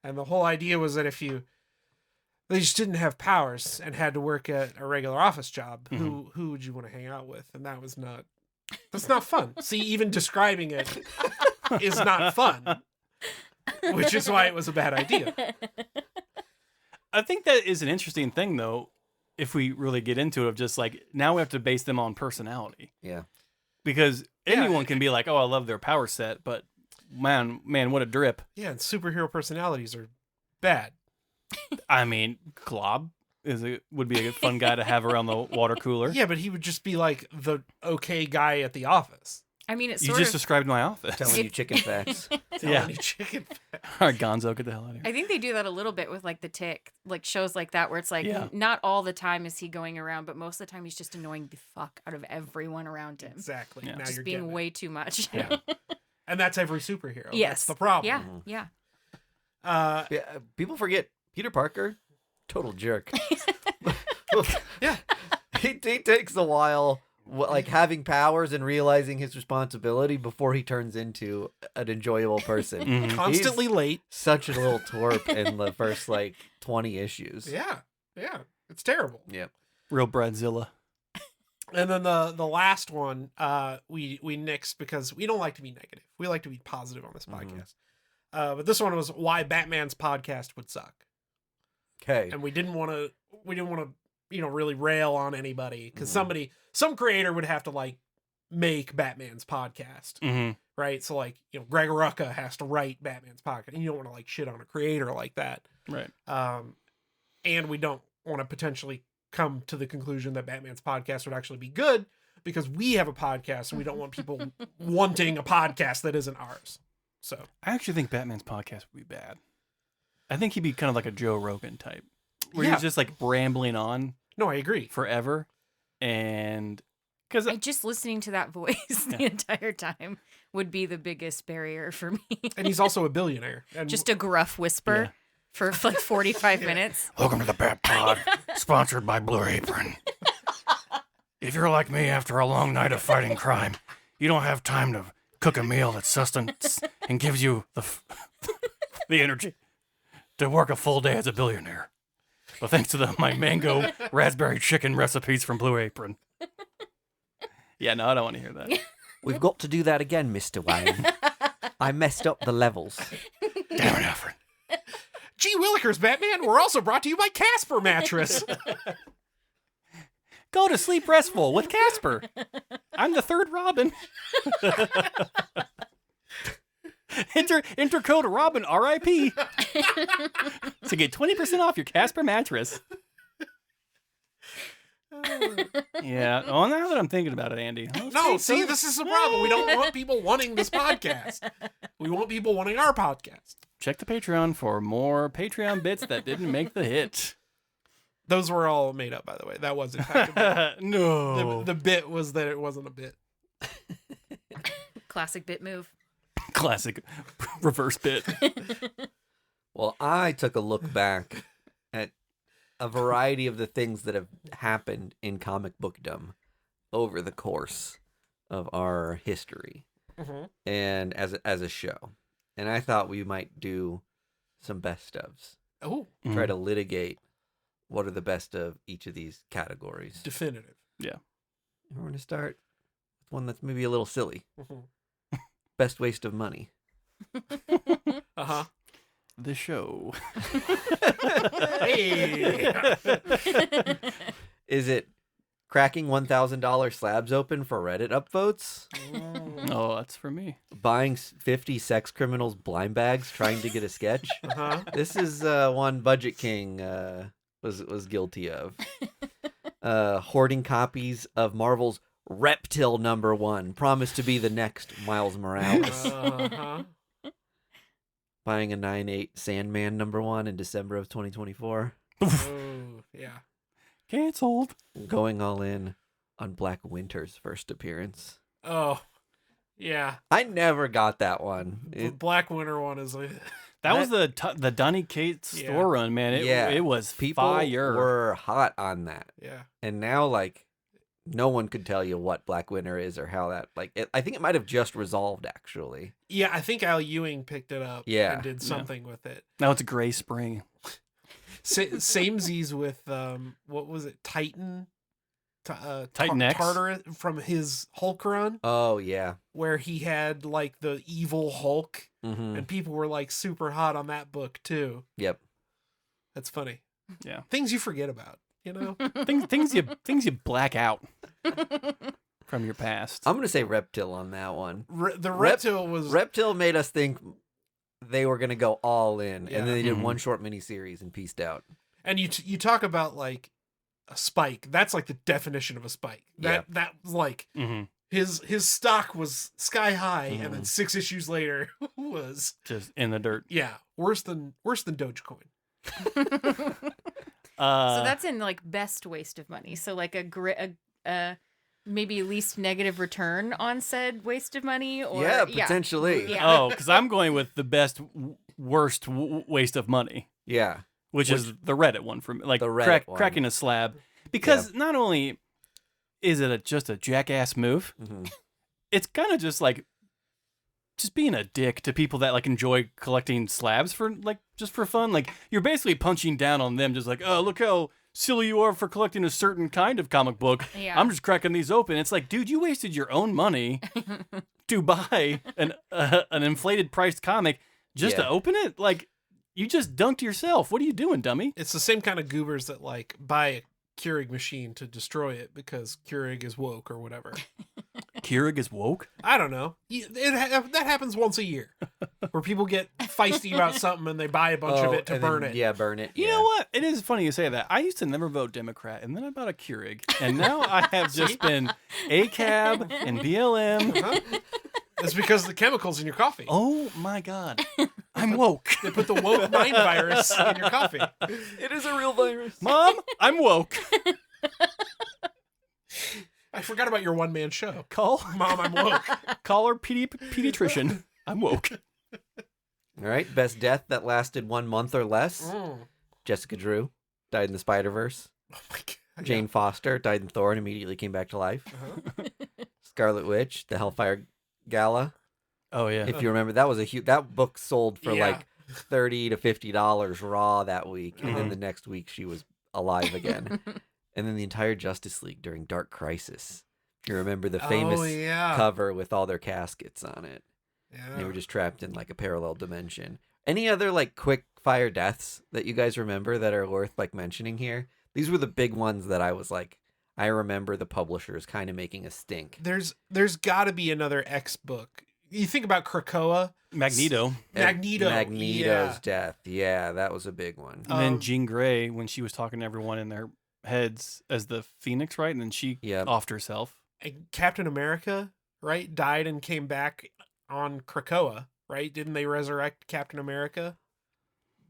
Speaker 5: and the whole idea was that if they just didn't have powers and had to work at a regular office job, who would you want to hang out with? And that's not fun. See, even describing it is not fun, which is why it was a bad idea.
Speaker 3: I think that is an interesting thing, though, if we really get into it, of just like now we have to base them on personality.
Speaker 2: Yeah.
Speaker 3: Because
Speaker 5: Yeah.
Speaker 3: anyone can be like, oh, I love their power set, but man, what a drip.
Speaker 5: Yeah, and superhero personalities are bad.
Speaker 3: I mean, Glob would be a fun guy to have around the water cooler.
Speaker 5: Yeah, but he would just be like the okay guy at the office.
Speaker 4: I mean, it's
Speaker 3: You
Speaker 4: sort
Speaker 3: just
Speaker 4: of.
Speaker 3: described my outfit.
Speaker 2: Telling you chicken facts.
Speaker 5: Telling
Speaker 3: Yeah.
Speaker 5: you chicken.
Speaker 3: All right, Gonzo, get the hell out of here.
Speaker 4: I think they do that a little bit with like the Tick, like shows like that, where it's like
Speaker 3: Yeah.
Speaker 4: not all the time is he going around, but most of the time he's just annoying the fuck out of everyone around him.
Speaker 5: Exactly.
Speaker 3: Yeah.
Speaker 5: Now
Speaker 4: Just
Speaker 5: you're
Speaker 4: being
Speaker 5: getting it.
Speaker 4: way too much.
Speaker 3: Yeah.
Speaker 5: And that's every superhero.
Speaker 4: Yes.
Speaker 5: That's the problem.
Speaker 4: Yeah.
Speaker 2: Mhm.
Speaker 4: Yeah.
Speaker 2: Yeah, people forget Peter Parker, total jerk.
Speaker 5: Yeah.
Speaker 2: He takes a while, like having powers and realizing his responsibility before he turns into an enjoyable person.
Speaker 3: Mhm.
Speaker 5: Constantly late.
Speaker 2: Such a little twerp in the first like 20 issues.
Speaker 5: Yeah. Yeah. It's terrible.
Speaker 2: Yep.
Speaker 3: Real Bradzilla.
Speaker 5: And then the last one we nixed because we don't like to be negative. We like to be positive on this podcast. But this one was why Batman's podcast would suck.
Speaker 2: Okay.
Speaker 5: And we didn't want to really rail on anybody because some creator would have to like make Batman's podcast.
Speaker 3: Mm-hmm.
Speaker 5: Right? So like, Greg Rucka has to write Batman's podcast, and you don't want to like shit on a creator like that.
Speaker 3: Right.
Speaker 5: And we don't want to potentially come to the conclusion that Batman's podcast would actually be good because we have a podcast and we don't want people wanting a podcast that isn't ours. So
Speaker 3: I actually think Batman's podcast would be bad. I think he'd be kind of like a Joe Rogan type, where
Speaker 5: Yeah.
Speaker 3: he's just like rambling on
Speaker 5: no, I agree.
Speaker 3: forever, and because
Speaker 4: Just listening to that voice the entire time would be the biggest barrier for me.
Speaker 5: And he's also a billionaire. And
Speaker 4: Just a gruff whisper for like 45 minutes.
Speaker 3: welcome to the Bat Pod, sponsored by Blue Apron. If you're like me after a long night of fighting crime, you don't have time to cook a meal that sustains and gives you the energy to work a full day as a billionaire. But thanks to my mango raspberry chicken recipes from Blue Apron. Yeah, no, I don't want to hear that.
Speaker 2: We've got to do that again, Mr. Wayne. I messed up the levels.
Speaker 3: Damn it, Alfred.
Speaker 5: Gee Willikers, Batman. We're also brought to you by Casper Mattress.
Speaker 3: Go to sleep restful with Casper. I'm the third Robin. Enter code Robin RIP to get 20% off your Casper mattress. Yeah. Well, now that I'm thinking about it, Andy.
Speaker 5: No, see, this is the problem. We don't want people wanting this podcast. We want people wanting our podcast.
Speaker 3: Check the Patreon for more Patreon bits that didn't make the hit.
Speaker 5: Those were all made up, by the way. That was in fact a bit.
Speaker 3: No.
Speaker 5: The bit was that it wasn't a bit.
Speaker 4: Classic bit move.
Speaker 3: Classic reverse bit.
Speaker 2: Well, I took a look back at a variety of the things that have happened in comic bookdom over the course of our history and as a show. And I thought we might do some best ofs.
Speaker 5: Oh,
Speaker 2: Try to litigate what are the best of each of these categories.
Speaker 5: definitive.
Speaker 3: Yeah.
Speaker 2: We're going to start with one that's maybe a little silly.
Speaker 5: Mhm.
Speaker 2: Best waste of money.
Speaker 5: Uh-huh.
Speaker 3: The show.
Speaker 5: Hey.
Speaker 2: Is it cracking $1,000 slabs open for Reddit upvotes?
Speaker 3: Oh, that's for me.
Speaker 2: Buying 50 sex criminals blind bags trying to get a sketch?
Speaker 5: Uh-huh.
Speaker 2: This is one Budget King was guilty of. Hoarding copies of Marvel's Reptile #1, promised to be the next Miles Morales.
Speaker 5: Uh-huh.
Speaker 2: Buying a 9/8 Sandman #1 in December of 2024.
Speaker 5: Oh, yeah.
Speaker 3: Canceled.
Speaker 2: Going all in on Black Winter's first appearance.
Speaker 5: Oh, yeah.
Speaker 2: I never got that one.
Speaker 5: The Black Winter one is like...
Speaker 3: That was the Donny Cates
Speaker 5: Yeah.
Speaker 3: store run, man. It was
Speaker 2: People
Speaker 3: fire.
Speaker 2: were hot on that.
Speaker 5: Yeah.
Speaker 2: And now, like, no one could tell you what Black Winter is or how that, I think it might have just resolved, actually.
Speaker 5: Yeah, I think Al Ewing picked it up
Speaker 2: Yeah.
Speaker 5: and did something with it.
Speaker 3: Now it's Gray Spring.
Speaker 5: Samesies with, what was it, Titan?
Speaker 3: Titan X?
Speaker 5: Tartarus from his Hulk run,
Speaker 2: Oh, yeah.
Speaker 5: where he had, like, the evil Hulk,
Speaker 2: Mm-hmm.
Speaker 5: and people were, like, super hot on that book, too.
Speaker 2: Yep.
Speaker 5: That's funny.
Speaker 3: Yeah.
Speaker 5: Things you forget about, you know?
Speaker 3: things you black out from your past.
Speaker 2: I'm going to say Reptile on that one.
Speaker 5: The Reptile was...
Speaker 2: Reptile made us think they were going to go all in,
Speaker 5: Yeah.
Speaker 2: and then they did
Speaker 3: Mhm.
Speaker 2: one short miniseries and pieced out.
Speaker 5: And you talk about, like, a spike. That's, like, the definition of a spike. That was, like...
Speaker 3: Mm-hmm.
Speaker 5: His stock was sky high, and
Speaker 2: Mm-hmm.
Speaker 5: then 6 issues later was
Speaker 3: Just in the dirt.
Speaker 5: worse than Dogecoin.
Speaker 4: So that's in like best waste of money. So like a maybe least negative return on said waste of money, or
Speaker 2: Yeah, potentially.
Speaker 4: Yeah.
Speaker 3: Oh, because I'm going with the best, worst waste of money,
Speaker 2: Yeah.
Speaker 3: which is the Reddit one for me. Like
Speaker 2: The Reddit one.
Speaker 3: cracking a slab. Because not only is it just a jackass move,
Speaker 2: Mm-hmm.
Speaker 3: it's kind of just like just being a dick to people that like enjoy collecting slabs for like just for fun. Like you're basically punching down on them, just like, oh, look how silly you are for collecting a certain kind of comic book.
Speaker 4: Yeah.
Speaker 3: I'm just cracking these open. It's like, dude, you wasted your own money to buy an inflated priced comic just to
Speaker 2: Yeah.
Speaker 3: open it. Like, you just dunked yourself. What are you doing, dummy?
Speaker 5: It's the same kind of goobers that like buy a Keurig machine to destroy it because Keurig is woke or whatever.
Speaker 3: Keurig is woke.
Speaker 5: I don't know. That happens once a year, where people get feisty about something and they buy a bunch of it to
Speaker 2: and then-
Speaker 5: burn it.
Speaker 2: Yeah, burn it.
Speaker 3: You know what? It is funny you say that. I used to never vote Democrat, and then I bought a Keurig, and now I have just been ACAB and BLM.
Speaker 5: Huh? It's because of the chemicals in your coffee.
Speaker 3: Oh my God, I'm woke.
Speaker 5: They put the woke mind virus in your coffee.
Speaker 2: It is a real virus.
Speaker 3: Mom, I'm woke.
Speaker 5: I forgot about your one-man show.
Speaker 3: Call
Speaker 5: Mom, I'm woke.
Speaker 3: our pediatrician. I'm woke.
Speaker 2: All right, best death that lasted 1 month or less.
Speaker 5: Oh
Speaker 2: Jessica Drew died in the Spider-Verse.
Speaker 5: my god.
Speaker 2: Jane Foster died in Thor and immediately came back to life.
Speaker 5: Uh-huh.
Speaker 2: Scarlet Witch, the Hellfire Gala.
Speaker 3: Oh yeah.
Speaker 2: If you remember, that was a huge. That book sold for
Speaker 5: Yeah.
Speaker 2: like $30 to $50 raw that week, and then
Speaker 5: Mhm.
Speaker 2: the next week she was alive again. And then the entire Justice League during Dark Crisis. If you remember the famous
Speaker 5: Oh, yeah.
Speaker 2: cover with all their caskets on it.
Speaker 5: Yeah.
Speaker 2: They were just trapped in like a parallel dimension. Any other like quick fire deaths that you guys remember that are worth like mentioning here? These were the big ones that I was like, I remember the publishers kind of making a stink.
Speaker 5: There's got to be another X book. You think about Krakoa,
Speaker 3: Magneto,
Speaker 5: Magneto.
Speaker 2: Magneto's
Speaker 5: Yeah.
Speaker 2: death. Yeah, that was a big one.
Speaker 3: and then
Speaker 5: Um,
Speaker 3: Jean Grey when she was talking to everyone in their heads as the Phoenix, right? And then she
Speaker 2: Yep.
Speaker 3: offed herself.
Speaker 5: And Captain America, right? Died and came back on Krakoa, right? Didn't they resurrect Captain America?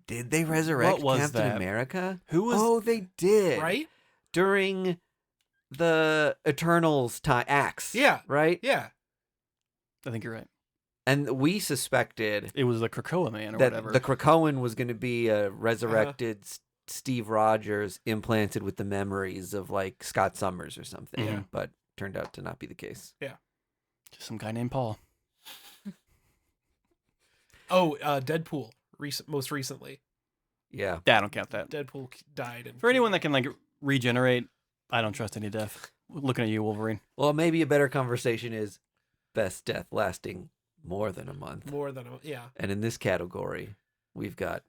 Speaker 2: Did they resurrect
Speaker 3: was
Speaker 2: Captain
Speaker 3: that?
Speaker 2: America?
Speaker 3: Who was?
Speaker 2: Oh, they did.
Speaker 5: Right?
Speaker 2: During the Eternals time acts.
Speaker 5: Yeah.
Speaker 2: Right?
Speaker 5: Yeah.
Speaker 3: I think you're right.
Speaker 2: And we suspected
Speaker 3: It was the Krakoa man or
Speaker 2: that
Speaker 3: whatever.
Speaker 2: the Krakoan was going to be a resurrected Steve Rogers implanted with the memories of like Scott Summers or something,
Speaker 3: Mhm.
Speaker 2: but turned out to not be the case.
Speaker 3: Just some guy named Paul.
Speaker 5: Oh, Deadpool. Most recently,
Speaker 2: Yeah.
Speaker 3: Yeah, I don't count that.
Speaker 5: Deadpool died. And
Speaker 3: For anyone that can like regenerate, I don't trust any death. Looking at you, Wolverine.
Speaker 2: Well, maybe a better conversation is best death lasting more than a month.
Speaker 5: more than yeah.
Speaker 2: And in this category, we've got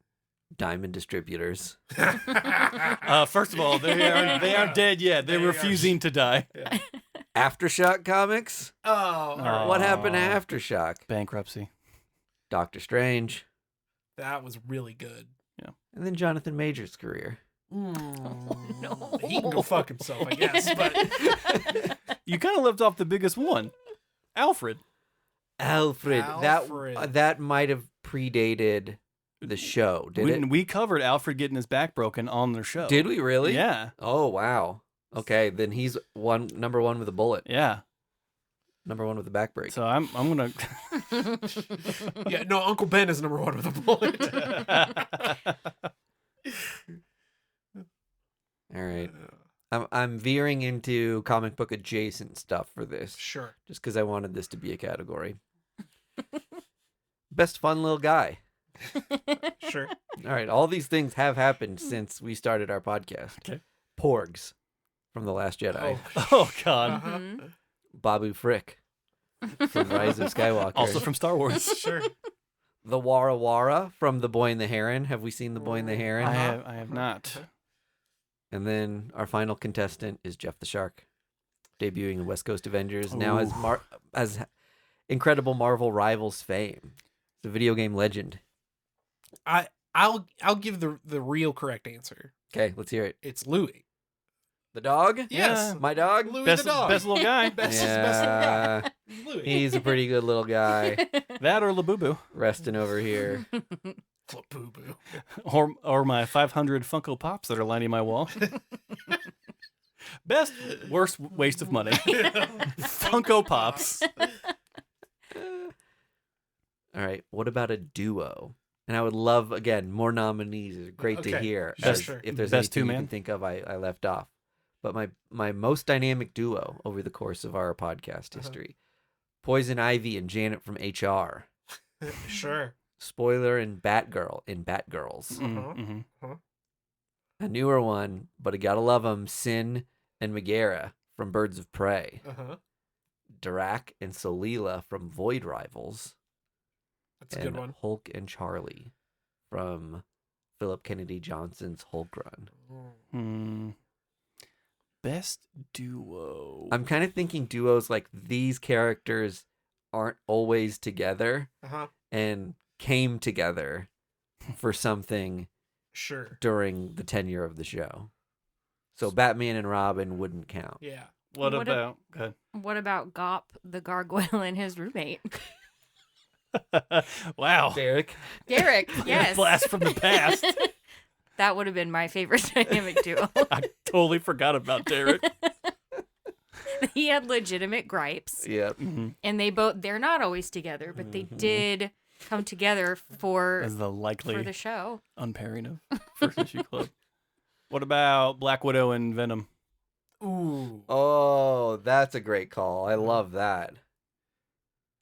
Speaker 2: Diamond Distributors.
Speaker 3: First of all, they aren't dead yet. They're
Speaker 5: They are-
Speaker 3: refusing to die.
Speaker 2: Aftershock Comics.
Speaker 5: Oh,
Speaker 3: Oh.
Speaker 2: What happened to
Speaker 3: Aw.
Speaker 2: Aftershock?
Speaker 3: Bankruptcy.
Speaker 2: Doctor Strange.
Speaker 5: that was really good.
Speaker 2: And then Jonathan Major's career.
Speaker 4: no.
Speaker 5: He can go fuck himself, I guess. But
Speaker 3: You kind of left off the biggest one, Alfred.
Speaker 2: Alfred.
Speaker 5: Alfred.
Speaker 2: That might have predated the show. Did it?
Speaker 3: We covered Alfred getting his back broken on their show.
Speaker 2: Did we really?
Speaker 3: Yeah,
Speaker 2: Oh wow. Okay, then he's number one with a bullet.
Speaker 3: yeah.
Speaker 2: Number one with a back break.
Speaker 3: So I'm gonna.
Speaker 5: yeah, no, Uncle Ben is number one with a bullet.
Speaker 2: All right. I'm veering into comic book adjacent stuff for this,
Speaker 5: Sure.
Speaker 2: just because I wanted this to be a category. Best fun little guy.
Speaker 5: Sure.
Speaker 2: All right, all these things have happened since we started our podcast.
Speaker 3: Okay.
Speaker 2: Porgs from The Last Jedi.
Speaker 3: Oh God.
Speaker 5: Uh-huh.
Speaker 4: Mhm.
Speaker 2: Babu Frick from Rise of Skywalker.
Speaker 3: Also from Star Wars.
Speaker 5: Sure.
Speaker 2: the Wara Wara from The Boy and the Heron. Have we seen The Boy and the Heron?
Speaker 3: I have not.
Speaker 2: And then our final contestant is Jeff the Shark, debuting in West Coast Avengers. Now as incredible Marvel Rivals fame. It's a video game legend.
Speaker 5: I'll give the real correct answer.
Speaker 2: Okay, let's hear it.
Speaker 5: It's Louis.
Speaker 2: The dog?
Speaker 5: Yes.
Speaker 2: My dog?
Speaker 5: Louis
Speaker 3: Best
Speaker 5: the dog.
Speaker 3: best little guy.
Speaker 5: Best
Speaker 2: Yeah,
Speaker 5: Louis.
Speaker 2: he's a pretty good little guy,
Speaker 3: That or Labubu,
Speaker 2: resting over here.
Speaker 5: Boo boo.
Speaker 3: or my 500 Funko Pops that are lining my wall. Best worst waste of money. Funko Pops.
Speaker 2: All right, what about a duo? And I would love, again, more nominees. It's great to
Speaker 5: Okay,
Speaker 2: hear.
Speaker 5: sure,
Speaker 2: as
Speaker 5: sure.
Speaker 2: If there's
Speaker 3: Best
Speaker 2: anything you
Speaker 3: two-man?
Speaker 2: can think of, I left off. But my most dynamic duo over the course of our podcast history, Poison Ivy and Janet from HR.
Speaker 5: Sure.
Speaker 2: Spoiler and Batgirl in Batgirls.
Speaker 3: Mm-hmm.
Speaker 2: a newer one, but I gotta love them. Sin and Megara from Birds of Prey.
Speaker 5: Uh-huh.
Speaker 2: Drac and Solila from Void Rivals.
Speaker 5: That's a
Speaker 2: and
Speaker 5: good one.
Speaker 2: Hulk and Charlie from Philip Kennedy Johnson's Hulk Run.
Speaker 3: Hmm. Best duo.
Speaker 2: I'm kind of thinking duos like these characters aren't always together
Speaker 5: Uh-huh.
Speaker 2: and came together for something
Speaker 5: Sure.
Speaker 2: during the tenure of the show. So Batman and Robin wouldn't count.
Speaker 5: Yeah.
Speaker 3: What
Speaker 4: What
Speaker 3: about? Good.
Speaker 4: What about Gop the gargoyle and his roommate?
Speaker 3: Wow.
Speaker 2: Derek.
Speaker 4: Derek, yes.
Speaker 3: Blast from the past.
Speaker 4: That would have been my favorite dynamic duo.
Speaker 3: I totally forgot about Derek.
Speaker 4: He had legitimate gripes,
Speaker 2: Yep.
Speaker 3: Mhm.
Speaker 4: and they're not always together, but they
Speaker 2: Mhm.
Speaker 4: did come together for
Speaker 3: As the likely
Speaker 4: the show.
Speaker 3: unpairing of First Issue Club. What about Black Widow and Venom?
Speaker 5: Ooh.
Speaker 2: Oh, that's a great call. I love that.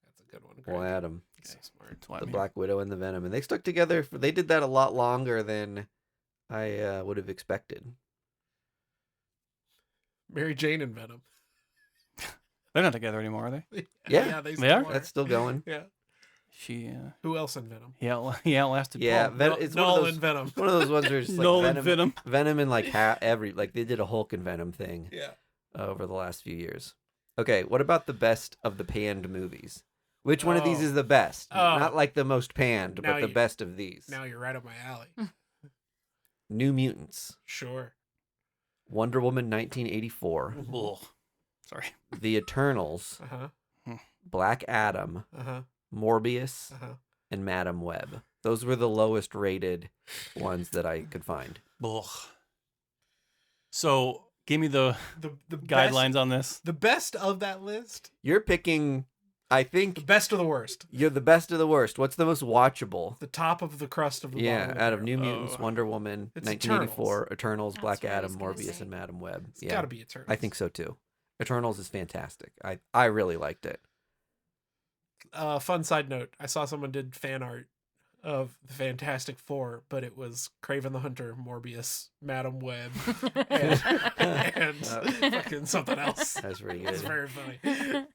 Speaker 5: That's a good one.
Speaker 2: Well,
Speaker 5: Greg.
Speaker 2: Adam.
Speaker 5: He's so smart.
Speaker 3: That's why
Speaker 2: The
Speaker 3: I'm here.
Speaker 2: Black Widow and the Venom. And they stuck together. They did that a lot longer than I would have expected.
Speaker 5: Mary Jane and Venom.
Speaker 3: They're not together anymore, are they?
Speaker 2: Yeah,
Speaker 5: they,
Speaker 3: they
Speaker 5: still
Speaker 3: are?
Speaker 2: That's still going.
Speaker 5: Yeah.
Speaker 3: She,
Speaker 5: Who else in Venom?
Speaker 3: he outlasted
Speaker 2: Yeah,
Speaker 3: Paul.
Speaker 2: it's
Speaker 5: Nolan
Speaker 2: one of those
Speaker 5: Venom.
Speaker 2: one of those ones where it's just like
Speaker 3: Nolan
Speaker 2: Venom,
Speaker 3: Venom.
Speaker 2: and like they did a Hulk and Venom thing
Speaker 5: Yeah.
Speaker 2: over the last few years. Okay, what about the best of the panned movies? Which one of these
Speaker 5: Oh.
Speaker 2: is the best?
Speaker 5: Oh.
Speaker 2: Not like the most panned,
Speaker 5: Now
Speaker 2: but the
Speaker 5: you-
Speaker 2: best of these.
Speaker 5: Now you're right up my alley.
Speaker 2: New Mutants,
Speaker 5: Sure.
Speaker 2: Wonder Woman 1984,
Speaker 3: Ugh. Sorry.
Speaker 2: The Eternals,
Speaker 5: Uh-huh.
Speaker 2: Black Adam,
Speaker 5: Uh-huh.
Speaker 2: Morbius,
Speaker 5: Uh-huh.
Speaker 2: and Madam Web. Those were the lowest rated ones that I could find.
Speaker 3: Ugh. So, give me the
Speaker 5: The
Speaker 3: guidelines on this.
Speaker 5: The best of that list.
Speaker 2: You're picking, I
Speaker 5: The
Speaker 2: think,
Speaker 5: best of the worst.
Speaker 2: you're the best of the worst. What's the most watchable?
Speaker 5: The top of the crust of the
Speaker 2: Yeah,
Speaker 5: bottom
Speaker 2: out of
Speaker 5: the
Speaker 2: New
Speaker 5: barrel.
Speaker 2: Mutants,
Speaker 3: Oh.
Speaker 2: Wonder Woman,
Speaker 5: It's
Speaker 2: 1984, Eternals,
Speaker 4: That's
Speaker 2: Black
Speaker 4: what I
Speaker 2: Adam,
Speaker 4: was gonna
Speaker 2: Morbius,
Speaker 4: say.
Speaker 2: and Madam Web.
Speaker 5: It's
Speaker 2: Yeah,
Speaker 5: gotta be Eternals.
Speaker 2: I think so too. Eternals is fantastic. I really liked it.
Speaker 5: Fun side note: I saw someone did fan art of the Fantastic Four, but it was Kraven the Hunter, Morbius, Madam Web, and fucking something else.
Speaker 2: That's pretty
Speaker 5: It's
Speaker 2: good.
Speaker 5: very funny.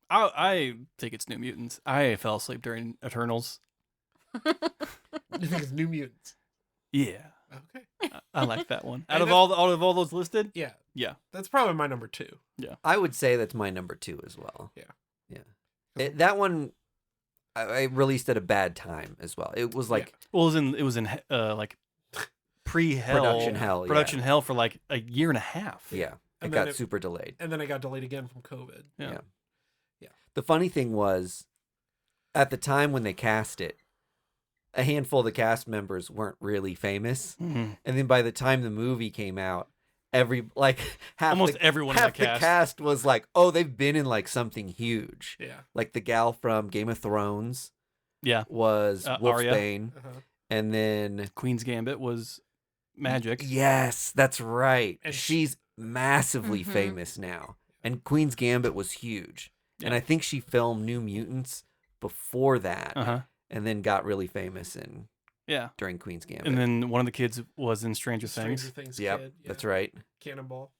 Speaker 3: I think it's New Mutants. I fell asleep during Eternals.
Speaker 5: You think it's New Mutants?
Speaker 3: Yeah,
Speaker 5: Okay.
Speaker 3: I like that one. Out
Speaker 5: And
Speaker 3: of
Speaker 5: that-
Speaker 3: all those listed,
Speaker 5: Yeah.
Speaker 3: yeah.
Speaker 5: That's probably my number 2.
Speaker 2: I would say that's my number 2 as well.
Speaker 5: Yeah.
Speaker 2: That one, I released at a bad time as well. It was like
Speaker 3: Well, it was in like pre-hell
Speaker 2: production hell, yeah.
Speaker 3: for like a year and a half.
Speaker 2: yeah, it
Speaker 5: And
Speaker 2: got
Speaker 5: then it-
Speaker 2: super delayed.
Speaker 5: And then it got delayed again from COVID.
Speaker 3: Yeah.
Speaker 2: The funny thing was, at the time when they cast it, a handful of the cast members weren't really famous,
Speaker 3: Mhm.
Speaker 2: and then by the time the movie came out, half
Speaker 3: Almost everyone in
Speaker 2: half
Speaker 3: the cast.
Speaker 2: was like, oh, they've been in like something huge.
Speaker 5: Yeah.
Speaker 2: Like the gal from Game of Thrones
Speaker 3: Yeah.
Speaker 2: was
Speaker 3: Arya.
Speaker 2: Wolfsbane,
Speaker 5: Uh-huh.
Speaker 2: and then
Speaker 3: Queen's Gambit was magic.
Speaker 2: yes, that's right.
Speaker 5: And
Speaker 2: She's massively
Speaker 4: Mhm.
Speaker 2: famous now, and Queen's Gambit was huge. And
Speaker 3: Yeah.
Speaker 2: I think she filmed New Mutants before that,
Speaker 3: Uh-huh.
Speaker 2: and then got really famous
Speaker 3: Yeah.
Speaker 2: during Queen's Gambit.
Speaker 3: And then one of the kids was in Stranger
Speaker 5: Stranger
Speaker 3: Things.
Speaker 5: Things
Speaker 2: yep,
Speaker 5: kid. Yeah.
Speaker 2: that's right.
Speaker 5: Cannonball.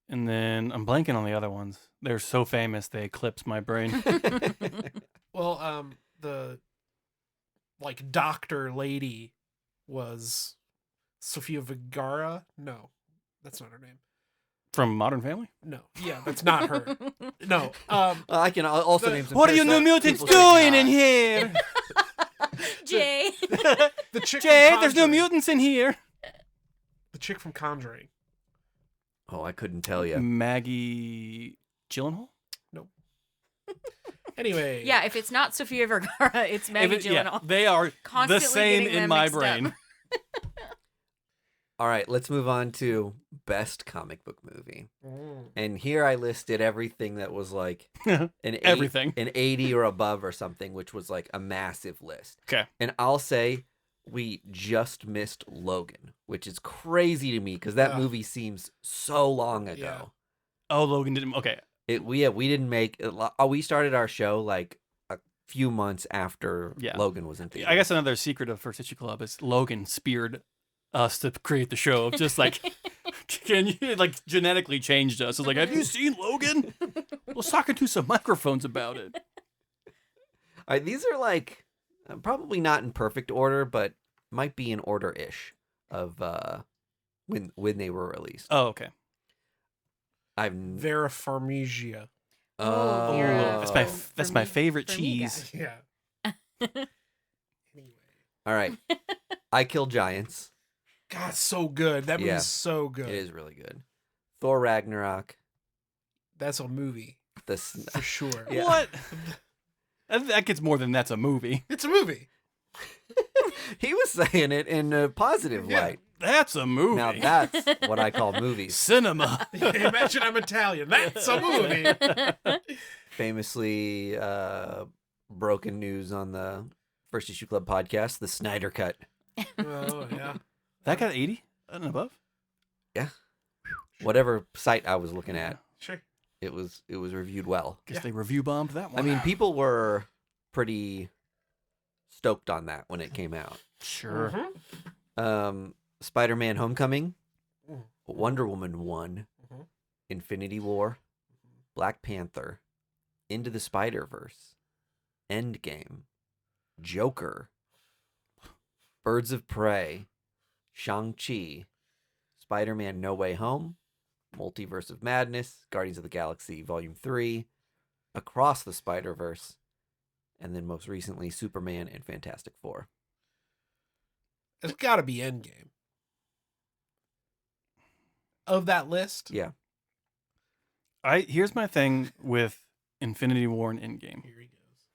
Speaker 3: And then I'm blanking on the other ones. They're so famous they eclipse my brain.
Speaker 5: Well, the like doctor lady was Sofia Vergara. No, that's not her name.
Speaker 3: From Modern Family?
Speaker 5: No, yeah, that's not her. No,
Speaker 2: I can also
Speaker 5: The-
Speaker 2: name some.
Speaker 3: What are you
Speaker 2: people
Speaker 3: New Mutants
Speaker 2: should not.
Speaker 3: doing in here?
Speaker 4: Jay.
Speaker 5: the chick.
Speaker 3: Jay,
Speaker 5: from
Speaker 3: there's New
Speaker 5: Conjuring.
Speaker 3: Mutants in here.
Speaker 5: The chick from Conjuring.
Speaker 2: Oh, I couldn't tell you.
Speaker 3: Maggie Gyllenhaal?
Speaker 5: Anyway.
Speaker 4: Yeah, if it's not Sofia Vergara, it's Maggie Gyllenhaal.
Speaker 3: they are the
Speaker 4: Constantly
Speaker 3: same
Speaker 4: getting
Speaker 3: in
Speaker 4: them
Speaker 3: my
Speaker 4: mixed up.
Speaker 3: brain.
Speaker 2: All right, let's move on to best comic book movie.
Speaker 5: Mm.
Speaker 2: And here I listed everything that was like
Speaker 3: Everything.
Speaker 2: an 80 or above or something, which was like a massive list.
Speaker 3: Okay.
Speaker 2: And I'll say we just missed Logan, which is crazy to me because that
Speaker 5: Ugh.
Speaker 2: movie seems so long ago.
Speaker 5: Yeah.
Speaker 3: Oh, Logan didn't. Okay.
Speaker 2: We didn't make we started our show like a few months after
Speaker 3: Yeah.
Speaker 2: Logan was in theaters.
Speaker 3: I guess another secret of First Issue Club is Logan speared us to create the show of just like, can you like genetically changed us? It's like, have you seen Logan? Let's talk into some microphones about it.
Speaker 2: All right, these are like probably not in perfect order, but might be in order-ish of when they were released.
Speaker 3: Oh, okay.
Speaker 2: I've
Speaker 5: Vera Farmiga.
Speaker 4: Oh,
Speaker 3: Oh,
Speaker 4: Vera
Speaker 3: that's my favorite
Speaker 4: Farmiga.
Speaker 3: cheese.
Speaker 5: Yeah. Anyway.
Speaker 2: all right. I Kill Giants.
Speaker 5: God, so good. That movie's
Speaker 2: Yeah.
Speaker 5: so good.
Speaker 2: It is really good. Thor Ragnarok.
Speaker 5: That's a movie
Speaker 2: This
Speaker 5: for sure.
Speaker 2: Yeah.
Speaker 3: What? That gets more than that's a movie.
Speaker 5: It's a movie.
Speaker 2: he was saying it in a positive
Speaker 5: Yeah.
Speaker 2: light.
Speaker 3: That's a movie.
Speaker 2: Now that's what I call movies.
Speaker 3: Cinema.
Speaker 5: Imagine I'm Italian. That's a movie.
Speaker 2: Famously broken news on the First Issue Club podcast, the Snyder Cut.
Speaker 5: Oh yeah.
Speaker 3: That got 80 and above?
Speaker 2: Whatever site I was looking at,
Speaker 5: Sure.
Speaker 2: it was reviewed well.
Speaker 3: Guess
Speaker 5: Yeah.
Speaker 3: they review bombed that one.
Speaker 2: I mean, people were pretty stoked on that when it came out.
Speaker 3: Sure.
Speaker 5: Mhm.
Speaker 2: Spider-Man: Homecoming,
Speaker 5: Mm.
Speaker 2: Wonder Woman 1,
Speaker 5: Mhm.
Speaker 2: Infinity War, Black Panther, Into the Spider-Verse, Endgame, Joker, Birds of Prey, Shang-Chi, Spider-Man: No Way Home, Multiverse of Madness, Guardians of the Galaxy Volume 3, Across the Spider-Verse, and then most recently Superman and Fantastic Four.
Speaker 5: It's got to be Endgame. Of that list,
Speaker 2: Yeah.
Speaker 3: Here's my thing with Infinity War and Endgame.
Speaker 5: here he goes.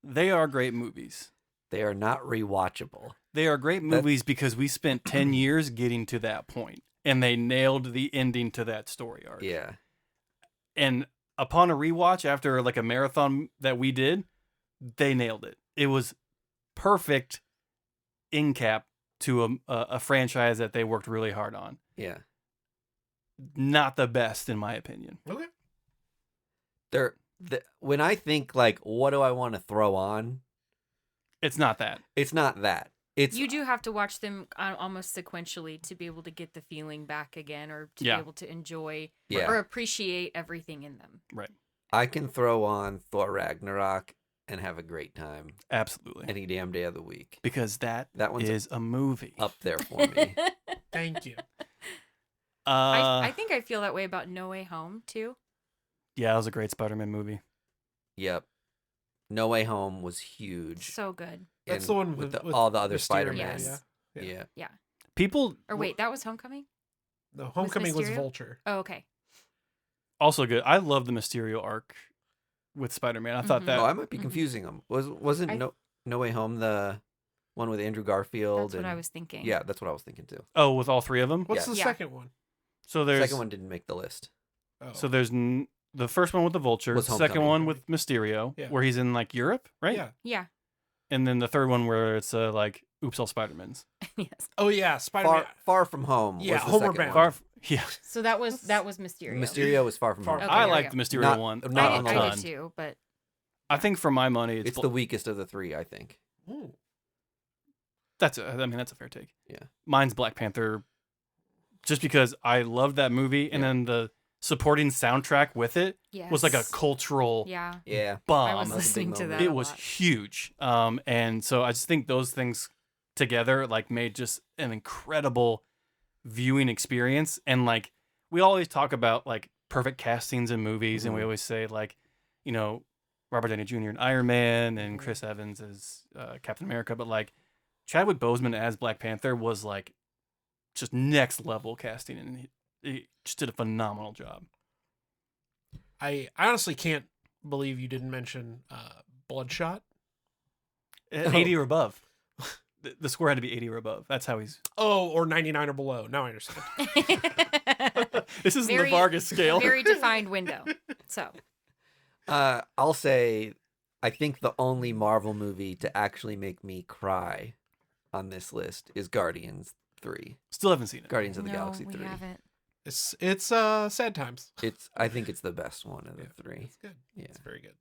Speaker 3: They are great movies.
Speaker 2: They are not rewatchable.
Speaker 3: They are great movies because we spent 10 years getting to that point and they nailed the ending to that story arc.
Speaker 2: Yeah.
Speaker 3: And upon a rewatch after like a marathon that we did, they nailed it. It was perfect in cap to a franchise that they worked really hard on.
Speaker 2: Yeah.
Speaker 3: Not the best in my opinion.
Speaker 5: Okay.
Speaker 2: When I think like, what do I want to throw on?
Speaker 3: It's not that.
Speaker 2: It's not that. It's
Speaker 4: You do have to watch them almost sequentially to be able to get the feeling back again, or to
Speaker 3: Yeah.
Speaker 4: be able to enjoy
Speaker 2: Yeah.
Speaker 4: or appreciate everything in them.
Speaker 3: Right.
Speaker 2: I can throw on Thor Ragnarok and have a great time
Speaker 3: Absolutely.
Speaker 2: any damn day of the week.
Speaker 3: Because that
Speaker 2: That
Speaker 3: is
Speaker 2: one's
Speaker 3: a movie.
Speaker 2: up there for me.
Speaker 5: Thank you.
Speaker 4: I think I feel that way about No Way Home too.
Speaker 3: Yeah, it was a great Spider-Man movie.
Speaker 2: Yep. No Way Home was huge.
Speaker 4: So good.
Speaker 5: That's
Speaker 2: And
Speaker 5: the one
Speaker 2: with,
Speaker 5: with
Speaker 2: all the other
Speaker 5: Mysterio,
Speaker 2: Spider-Man.
Speaker 4: Yes.
Speaker 5: Yeah.
Speaker 2: Yeah.
Speaker 3: People
Speaker 4: Or wait, that was Homecoming?
Speaker 5: The Homecoming was
Speaker 4: Mysterio?
Speaker 5: Vulture.
Speaker 4: Oh, okay.
Speaker 3: also good. I love the Mysterio arc with Spider-Man. I thought
Speaker 4: Mhm.
Speaker 3: that
Speaker 2: Oh, I might be
Speaker 4: Mhm.
Speaker 2: confusing them. Wasn't
Speaker 4: I-
Speaker 2: No Way Home the one with Andrew Garfield?
Speaker 4: That's what I
Speaker 2: and-
Speaker 4: was thinking.
Speaker 2: Yeah, that's what I was thinking too.
Speaker 3: with all three of them.
Speaker 5: What's
Speaker 2: Yeah.
Speaker 5: the
Speaker 4: Yeah.
Speaker 5: second one?
Speaker 3: So
Speaker 2: The
Speaker 3: there's
Speaker 2: second one didn't make the list.
Speaker 5: Oh.
Speaker 3: so there's the first one with the Vulture,
Speaker 2: Was
Speaker 3: second
Speaker 2: Homecoming.
Speaker 3: one with Mysterio,
Speaker 5: Yeah.
Speaker 3: where he's in like Europe, right?
Speaker 5: Yeah.
Speaker 4: Yeah.
Speaker 3: And then the third one where it's like oops, all Spider-Mans.
Speaker 4: Yes.
Speaker 5: Oh yeah, Spider-Man.
Speaker 2: Far From Home.
Speaker 5: Yeah,
Speaker 2: was the
Speaker 5: Homeward
Speaker 2: second
Speaker 5: Bound.
Speaker 2: one.
Speaker 3: Yeah,
Speaker 4: So that was Mysterio.
Speaker 2: Mysterio was Far From
Speaker 5: Far
Speaker 2: Home.
Speaker 5: From
Speaker 3: I
Speaker 4: Okay,
Speaker 3: like
Speaker 4: there
Speaker 3: the Mysterio
Speaker 2: Not-
Speaker 3: one.
Speaker 2: not
Speaker 3: Not
Speaker 2: on
Speaker 3: a
Speaker 2: the
Speaker 4: I
Speaker 3: ton.
Speaker 4: did too, but
Speaker 3: I think for my money,
Speaker 2: It's the weakest of the three, I think.
Speaker 5: Ooh.
Speaker 3: that's a fair take.
Speaker 2: Yeah.
Speaker 3: Mine's Black Panther, just because I love that movie, and
Speaker 2: Yeah.
Speaker 3: then the supporting soundtrack with it
Speaker 4: yes.
Speaker 3: was like a cultural
Speaker 4: Yeah.
Speaker 2: Yeah.
Speaker 4: I
Speaker 3: bomb.
Speaker 4: was
Speaker 2: that's a big
Speaker 4: listening to
Speaker 2: moment.
Speaker 4: that.
Speaker 3: It
Speaker 4: a
Speaker 3: was
Speaker 4: lot.
Speaker 3: huge. And so I just think those things together like made just an incredible viewing experience. And like we always talk about like perfect castings in movies, and we
Speaker 2: Mhm.
Speaker 3: always say like, you know, Robert Downey Jr. in Iron Man and Chris Evans as Captain America, but like Chadwick Boseman as Black Panther was like just next level casting, and he just did a phenomenal job.
Speaker 5: I honestly can't believe you didn't mention Bloodshot.
Speaker 3: 80 or above. The score had to be 80 or above. That's how he's.
Speaker 5: Oh, or 99 or below. Now I understand.
Speaker 3: This isn't
Speaker 4: Very-
Speaker 3: the Vargas scale.
Speaker 4: Very defined window. So
Speaker 2: I'll say, I think the only Marvel movie to actually make me cry on this list is Guardians 3.
Speaker 3: Still haven't seen it.
Speaker 2: Guardians of the
Speaker 4: no,
Speaker 2: Galaxy
Speaker 4: we
Speaker 2: 3.
Speaker 4: haven't.
Speaker 5: It's sad times.
Speaker 2: I think it's the best one of the
Speaker 5: Yeah.
Speaker 2: three.
Speaker 5: It's good.
Speaker 2: Yeah.
Speaker 5: It's very good.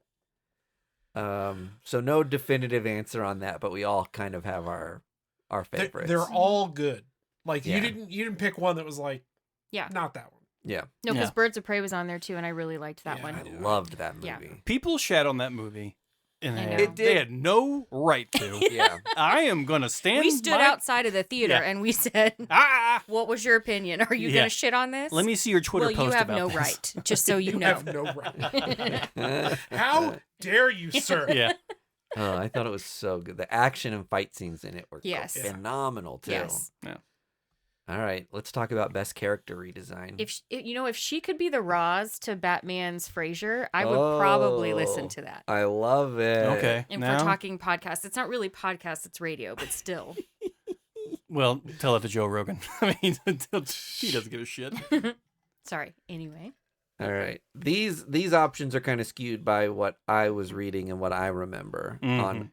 Speaker 2: So no definitive answer on that, but we all kind of have our
Speaker 5: They're,
Speaker 2: favorites.
Speaker 5: they're all good. Like
Speaker 2: Yeah.
Speaker 5: you didn't pick one that was like,
Speaker 4: Yeah.
Speaker 5: not that one.
Speaker 2: Yeah.
Speaker 4: No, because
Speaker 3: Yeah.
Speaker 4: Birds of Prey was on there too, and I really liked that
Speaker 5: Yeah.
Speaker 4: one.
Speaker 2: I loved that movie.
Speaker 4: Yeah.
Speaker 3: People shat on that movie, and
Speaker 4: I
Speaker 3: they,
Speaker 4: know.
Speaker 3: had, they had no right to.
Speaker 2: Yeah.
Speaker 3: I am gonna stand.
Speaker 4: We stood
Speaker 3: my-
Speaker 4: outside of the theater
Speaker 3: Yeah.
Speaker 4: and we said,
Speaker 3: Ah!
Speaker 4: "What was your opinion? Are you
Speaker 3: Yeah.
Speaker 4: gonna shit on this?"
Speaker 3: Let me see your Twitter
Speaker 4: well,
Speaker 3: post
Speaker 4: you have
Speaker 3: about
Speaker 4: no
Speaker 3: this.
Speaker 4: right. Just so you
Speaker 5: You
Speaker 4: know.
Speaker 5: have no right. How dare you, sir?
Speaker 3: Yeah.
Speaker 2: Oh, I thought it was so good. The action and fight scenes in it were
Speaker 4: Yes.
Speaker 2: phenomenal too.
Speaker 4: Yes.
Speaker 2: All right, let's talk about best character redesign.
Speaker 4: If she could be the Roz to Batman's Frasier, I would probably listen
Speaker 2: Oh.
Speaker 4: to that.
Speaker 2: I love it.
Speaker 3: Okay.
Speaker 4: And
Speaker 3: now,
Speaker 4: for talking podcasts, it's not really podcast, it's radio, but still.
Speaker 3: well, tell it to Joe Rogan. I mean, he doesn't give a shit.
Speaker 4: Sorry. Anyway.
Speaker 2: All right. These options are kind of skewed by what I was reading and what I remember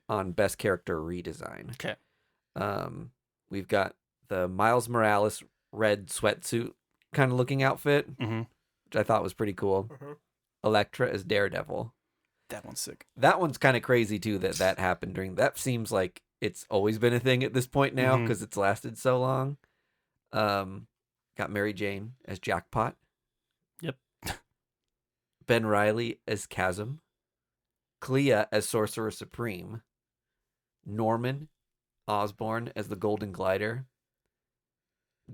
Speaker 2: on best character redesign.
Speaker 3: Okay.
Speaker 2: We've got the Miles Morales red sweatsuit kind of looking outfit,
Speaker 3: Mm-hmm.
Speaker 2: which I thought was pretty cool.
Speaker 5: Uh-huh.
Speaker 2: Elektra as Daredevil.
Speaker 3: That one's sick.
Speaker 2: That one's kind of crazy too that happened during. That seems like it's always been a thing at this point now
Speaker 3: Mhm.
Speaker 2: because it's lasted so long. Got Mary Jane as Jackpot.
Speaker 3: Yep.
Speaker 2: Ben Reilly as Chasm. Clea as Sorcerer Supreme. Norman Osborn as the Golden Glider.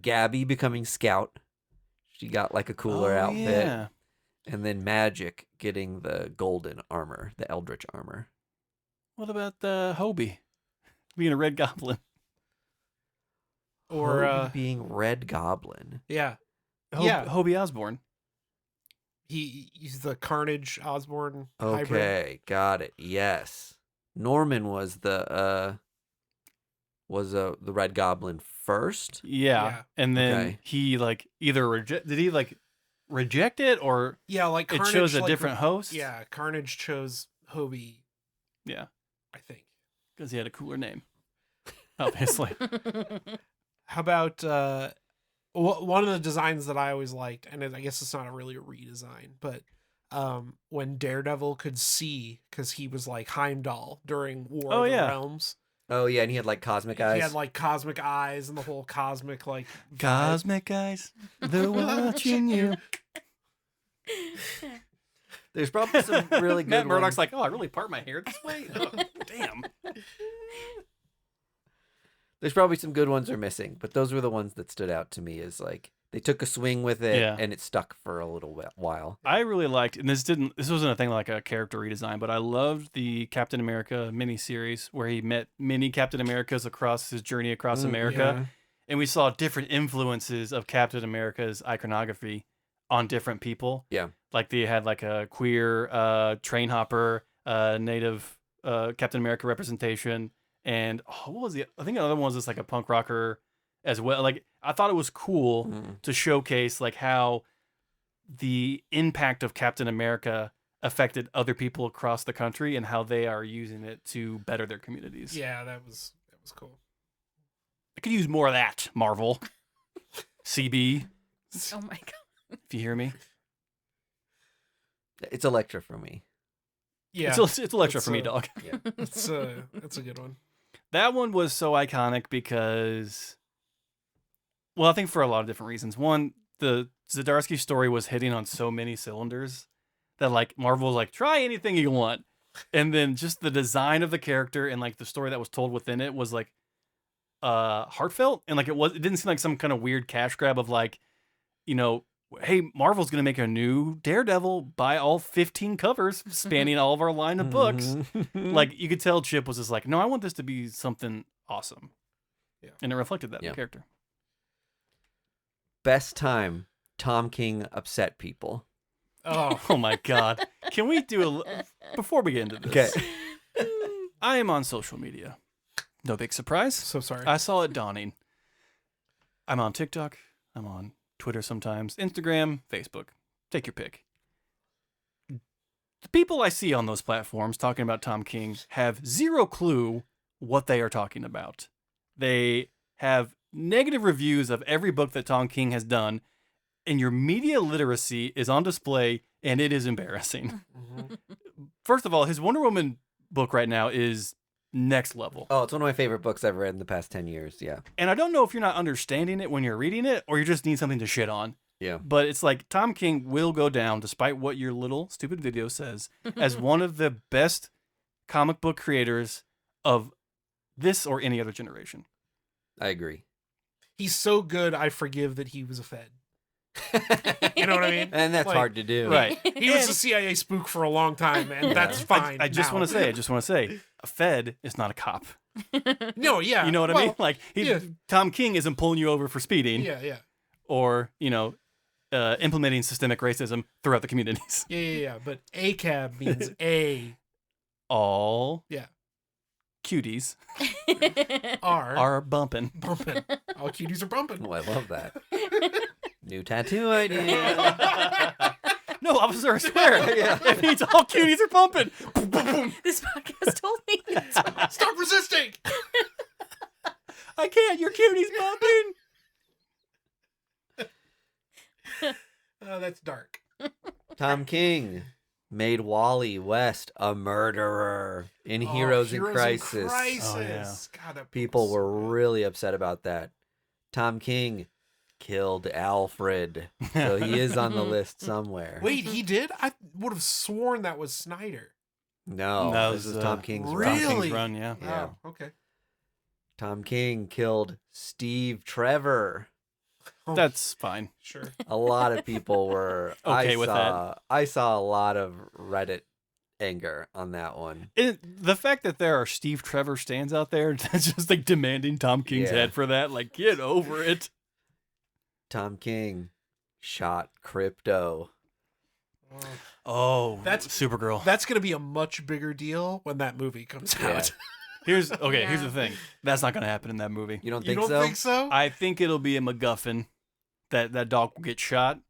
Speaker 2: Gabby becoming Scout. She got like a cooler outfit.
Speaker 3: Yeah.
Speaker 2: And then Magic getting the golden armor, the Eldritch armor.
Speaker 3: What about Hobie being a red goblin?
Speaker 5: Or
Speaker 2: Hobie being Red Goblin.
Speaker 5: yeah, Yeah.
Speaker 3: Hobie Osborn.
Speaker 5: he's the Carnage Osborn
Speaker 2: Okay,
Speaker 5: hybrid.
Speaker 2: got it. Yes. Norman was the Red Goblin first.
Speaker 3: Yeah.
Speaker 5: Yeah.
Speaker 3: And then
Speaker 2: Okay.
Speaker 3: he like either reject it or
Speaker 5: Yeah, like
Speaker 3: it
Speaker 5: Carnage,
Speaker 3: chose a
Speaker 5: like,
Speaker 3: different host?
Speaker 5: Yeah, Carnage chose Hobie,
Speaker 3: Yeah.
Speaker 5: I think.
Speaker 3: Because he had a cooler name. Obviously.
Speaker 5: How about one of the designs that I always liked, and I guess it's not really a redesign, but when Daredevil could see, because he was like Heimdall during War
Speaker 3: Oh,
Speaker 5: of the
Speaker 3: yeah.
Speaker 5: Realms.
Speaker 2: Oh yeah, and he had like cosmic eyes.
Speaker 5: He had like cosmic eyes and the whole cosmic like vibe.
Speaker 3: Cosmic eyes, they're watching you.
Speaker 2: There's probably some really good
Speaker 3: Matt Murdock's
Speaker 2: ones.
Speaker 3: like, oh, I really part my hair this way? Oh, damn.
Speaker 2: There's probably some good ones are missing, but those were the ones that stood out to me as like they took a swing with it
Speaker 3: Yeah.
Speaker 2: and it stuck for a little while.
Speaker 3: I really liked, and this wasn't a thing like a character redesign, but I loved the Captain America miniseries where he met many Captain Americas across his journey across America. And we saw different influences of Captain America's iconography on different people.
Speaker 2: Yeah.
Speaker 3: Like they had like a queer train hopper, native Captain America representation. And what was the, I think another one was just like a punk rocker as well. Like I thought it was cool
Speaker 2: Mm.
Speaker 3: to showcase like how the impact of Captain America affected other people across the country and how they are using it to better their communities.
Speaker 5: Yeah, that was cool.
Speaker 3: I could use more of that, Marvel. CB,
Speaker 4: Oh my god.
Speaker 3: if you hear me.
Speaker 2: It's Elektra for me.
Speaker 5: Yeah,
Speaker 3: It's Electra
Speaker 5: it's,
Speaker 3: for me, dog.
Speaker 5: that's a good one.
Speaker 3: That one was so iconic because, well, I think for a lot of different reasons. One, the Zdarsky story was hitting on so many cylinders that like Marvel was like, try anything you want. And then just the design of the character and like the story that was told within it was like heartfelt. And like it didn't seem like some kind of weird cash grab of like, you know, hey, Marvel's going to make a new Daredevil, buy all 15 covers spanning all of our line of books.
Speaker 2: Mm-hmm.
Speaker 3: Like you could tell Chip was just like, no, I want this to be something awesome.
Speaker 5: Yeah.
Speaker 3: And it reflected that in
Speaker 2: Yeah.
Speaker 3: the character.
Speaker 2: Best time Tom King upset people.
Speaker 5: Oh,
Speaker 3: Oh my God. Can we do before we get into this? I am on social media. No big surprise.
Speaker 5: so sorry.
Speaker 3: I saw it dawning. I'm on TikTok. I'm on Twitter sometimes, Instagram, Facebook. Take your pick. The people I see on those platforms talking about Tom King have zero clue what they are talking about. They have negative reviews of every book that Tom King has done, and your media literacy is on display, and it is embarrassing.
Speaker 5: Mhm.
Speaker 3: First of all, his Wonder Woman book right now is next level.
Speaker 2: Oh, it's one of my favorite books I've read in the past 10 years. Yeah.
Speaker 3: And I don't know if you're not understanding it when you're reading it or you just need something to shit on.
Speaker 2: Yeah.
Speaker 3: But it's like Tom King will go down, despite what your little stupid video says, as one of the best comic book creators of this or any other generation.
Speaker 2: I agree.
Speaker 5: He's so good, I forgive that he was a Fed. You know what I mean?
Speaker 2: And that's
Speaker 5: Like,
Speaker 2: hard to do.
Speaker 3: Right.
Speaker 5: He was a CIA spook for a long time, and that's fine.
Speaker 3: I just
Speaker 5: now.
Speaker 3: want to say, a Fed is not a cop.
Speaker 5: No, yeah.
Speaker 3: You know what I mean? Like,
Speaker 5: yeah.
Speaker 3: Tom King isn't pulling you over for speeding
Speaker 5: Yeah.
Speaker 3: or, implementing systemic racism throughout the communities.
Speaker 5: Yeah. But ACAB means A.
Speaker 3: All
Speaker 5: Yeah.
Speaker 3: cuties
Speaker 5: R.
Speaker 3: are bumping.
Speaker 5: bumping. All cuties are bumping.
Speaker 2: Oh, I love that. New tattoo idea.
Speaker 3: No, officer, I swear.
Speaker 2: Yeah.
Speaker 3: It means all cuties are bumping.
Speaker 4: This podcast told me.
Speaker 5: Stop resisting.
Speaker 3: I can't. Your cutie's bumping.
Speaker 5: Oh, that's dark.
Speaker 2: Tom King made Wally West a murderer in
Speaker 5: Oh,
Speaker 2: Heroes in
Speaker 5: Heroes
Speaker 2: Crisis.
Speaker 3: Oh, yeah.
Speaker 5: God, that book
Speaker 2: People
Speaker 5: was
Speaker 2: were
Speaker 5: so good.
Speaker 2: really upset about that. Tom King killed Alfred. So he is on the list somewhere.
Speaker 5: Wait, he did? I would have sworn that was Snyder.
Speaker 2: No,
Speaker 3: That
Speaker 2: this
Speaker 3: was,
Speaker 2: is Tom King's
Speaker 5: really?
Speaker 2: run.
Speaker 3: Tom King's run, yeah.
Speaker 2: Yeah.
Speaker 5: Oh, okay.
Speaker 2: Tom King killed Steve Trevor.
Speaker 5: Oh,
Speaker 3: That's fine.
Speaker 5: sure.
Speaker 2: A lot of people were
Speaker 3: Okay
Speaker 2: I
Speaker 3: with
Speaker 2: saw, I saw a lot of Reddit anger on that one.
Speaker 3: The fact that there are Steve Trevor stands out there that's just like demanding Tom King's
Speaker 2: Yeah.
Speaker 3: head for that, like, get over it.
Speaker 2: Tom King shot Crypto.
Speaker 5: Oh.
Speaker 3: Oh,
Speaker 5: That's-
Speaker 3: Supergirl.
Speaker 5: That's going to be a much bigger deal when that movie comes
Speaker 2: Yeah.
Speaker 5: out.
Speaker 3: Here's
Speaker 4: Yeah.
Speaker 3: the thing. That's not going to happen in that movie.
Speaker 2: You don't
Speaker 5: You
Speaker 2: think
Speaker 5: don't
Speaker 2: so?
Speaker 5: think so?
Speaker 3: I think it'll be a MacGuffin that dog will get shot,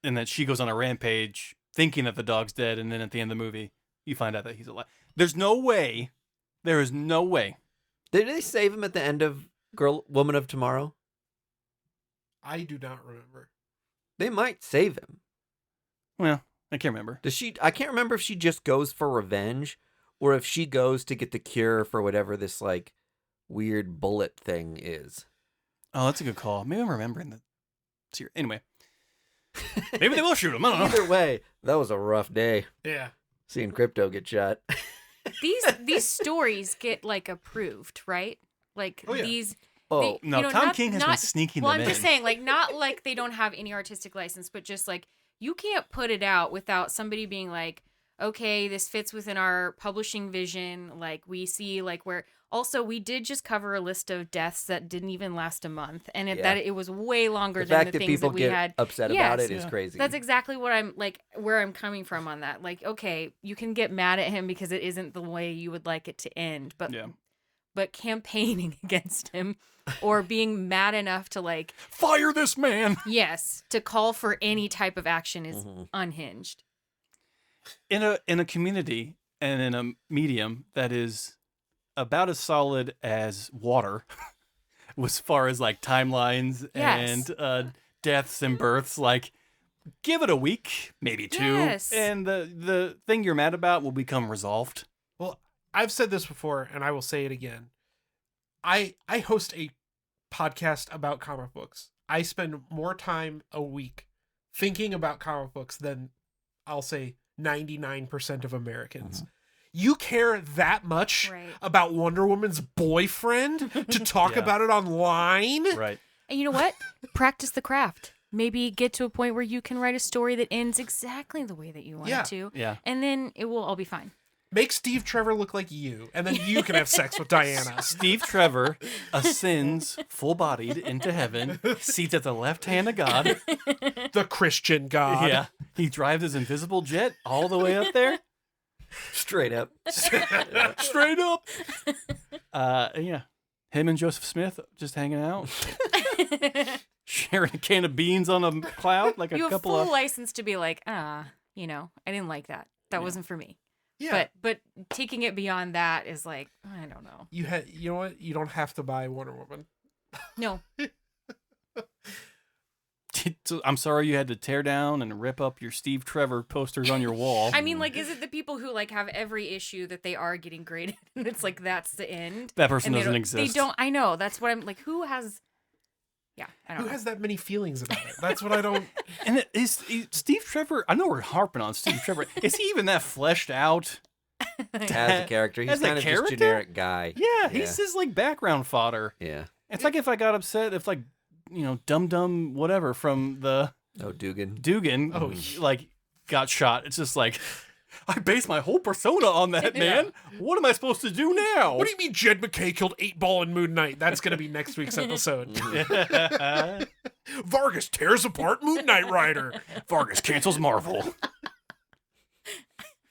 Speaker 3: and that she goes on a rampage thinking that the dog's dead, and then at the end of the movie, you find out that he's alive. There is no way.
Speaker 2: Did they save him at the end of Woman of Tomorrow?
Speaker 5: I do not remember.
Speaker 2: They might save him.
Speaker 3: Well, I can't remember.
Speaker 2: Does she? I can't remember if she just goes for revenge or if she goes to get the cure for whatever this like weird bullet thing is.
Speaker 3: Oh, that's a good call. Maybe I'm remembering the series. Anyway, maybe they will shoot him. I don't know.
Speaker 2: Either way, that was a rough day
Speaker 5: Yeah.
Speaker 2: seeing Crypto get shot.
Speaker 4: These stories get like approved, right? Like
Speaker 5: Oh, yeah.
Speaker 4: these.
Speaker 2: Oh,
Speaker 4: they-
Speaker 3: No,
Speaker 4: you know,
Speaker 3: Tom
Speaker 4: not-
Speaker 3: King has been
Speaker 4: not-
Speaker 3: sneaking
Speaker 4: Well,
Speaker 3: them
Speaker 4: I'm
Speaker 3: in.
Speaker 4: just saying, like, not like they don't have any artistic license, but just like you can't put it out without somebody being like, okay, this fits within our publishing vision. Like, we see like where. Also, we did just cover a list of deaths that didn't even last a month, and
Speaker 2: Yeah.
Speaker 4: that it was way longer
Speaker 2: the
Speaker 4: than
Speaker 2: fact
Speaker 4: the
Speaker 2: that
Speaker 4: things
Speaker 2: people
Speaker 4: that we
Speaker 2: get
Speaker 4: had.
Speaker 2: upset about
Speaker 4: Yes.
Speaker 2: it is
Speaker 3: Yeah.
Speaker 2: crazy.
Speaker 4: That's exactly what I'm like, where I'm coming from on that. Like, okay, you can get mad at him because it isn't the way you would like it to end, but
Speaker 3: Yeah.
Speaker 4: but campaigning against him or being mad enough to like,
Speaker 3: Fire this man.
Speaker 4: yes, to call for any type of action is
Speaker 2: Mhm.
Speaker 4: unhinged.
Speaker 3: In a community and in a medium that is about as solid as water, as far as like timelines
Speaker 4: Yes.
Speaker 3: and deaths and births, like give it a week, maybe two,
Speaker 4: Yes.
Speaker 3: and the thing you're mad about will become resolved.
Speaker 5: Well, I've said this before, and I will say it again. I host a podcast about comic books. I spend more time a week thinking about comic books than I'll say 99% of Americans. You care that much
Speaker 4: Right.
Speaker 5: about Wonder Woman's boyfriend to talk
Speaker 3: Yeah.
Speaker 5: about it online?
Speaker 3: Right.
Speaker 4: And you know what? Practice the craft. Maybe get to a point where you can write a story that ends exactly the way that you want
Speaker 5: Yeah.
Speaker 4: it to.
Speaker 3: Yeah.
Speaker 4: And then it will all be fine.
Speaker 5: Make Steve Trevor look like you, and then you can have sex with Diana.
Speaker 3: Steve Trevor ascends full-bodied into heaven, seats at the left hand of God.
Speaker 5: The Christian God.
Speaker 3: Yeah. He drives his invisible jet all the way up there.
Speaker 2: Straight up.
Speaker 3: Straight up. Yeah. Him and Joseph Smith just hanging out, sharing a can of beans on a cloud, like a
Speaker 4: You have
Speaker 3: couple
Speaker 4: full
Speaker 3: of.
Speaker 4: license to be like, I didn't like that. That
Speaker 3: Yeah.
Speaker 4: wasn't for me.
Speaker 5: Yeah.
Speaker 4: But taking it beyond that is like, I don't know.
Speaker 5: You know what? You don't have to buy Wonder Woman.
Speaker 4: No.
Speaker 3: I'm sorry you had to tear down and rip up your Steve Trevor posters on your wall.
Speaker 4: I mean, like, is it the people who like have every issue that they are getting graded, and it's like that's the end?
Speaker 3: That person
Speaker 4: And they
Speaker 3: doesn't
Speaker 4: don't-
Speaker 3: exist.
Speaker 4: They don't. I know. That's what I'm like. Who has? Yeah, I don't
Speaker 5: Who
Speaker 4: know.
Speaker 5: has that many feelings about it? That's what I don't.
Speaker 3: And Steve Trevor, I know we're harping on Steve Trevor. Is he even that fleshed out?
Speaker 2: As a character, he's
Speaker 3: As a
Speaker 2: kind of
Speaker 3: character?
Speaker 2: just generic guy.
Speaker 3: Yeah, he's just like background fodder.
Speaker 2: Yeah.
Speaker 3: It's like if I got upset if like, Dum whatever from the
Speaker 2: Oh, Dugan.
Speaker 3: Dugan,
Speaker 5: Oh,
Speaker 3: like got shot. It's just like, I base my whole persona on that, man. What am I supposed to do now?
Speaker 5: What do you mean Jed McKay killed 8-Ball in Moon Knight? That's going to be next week's episode. Vargas tears apart Moon Knight Rider.
Speaker 3: Vargas cancels Marvel.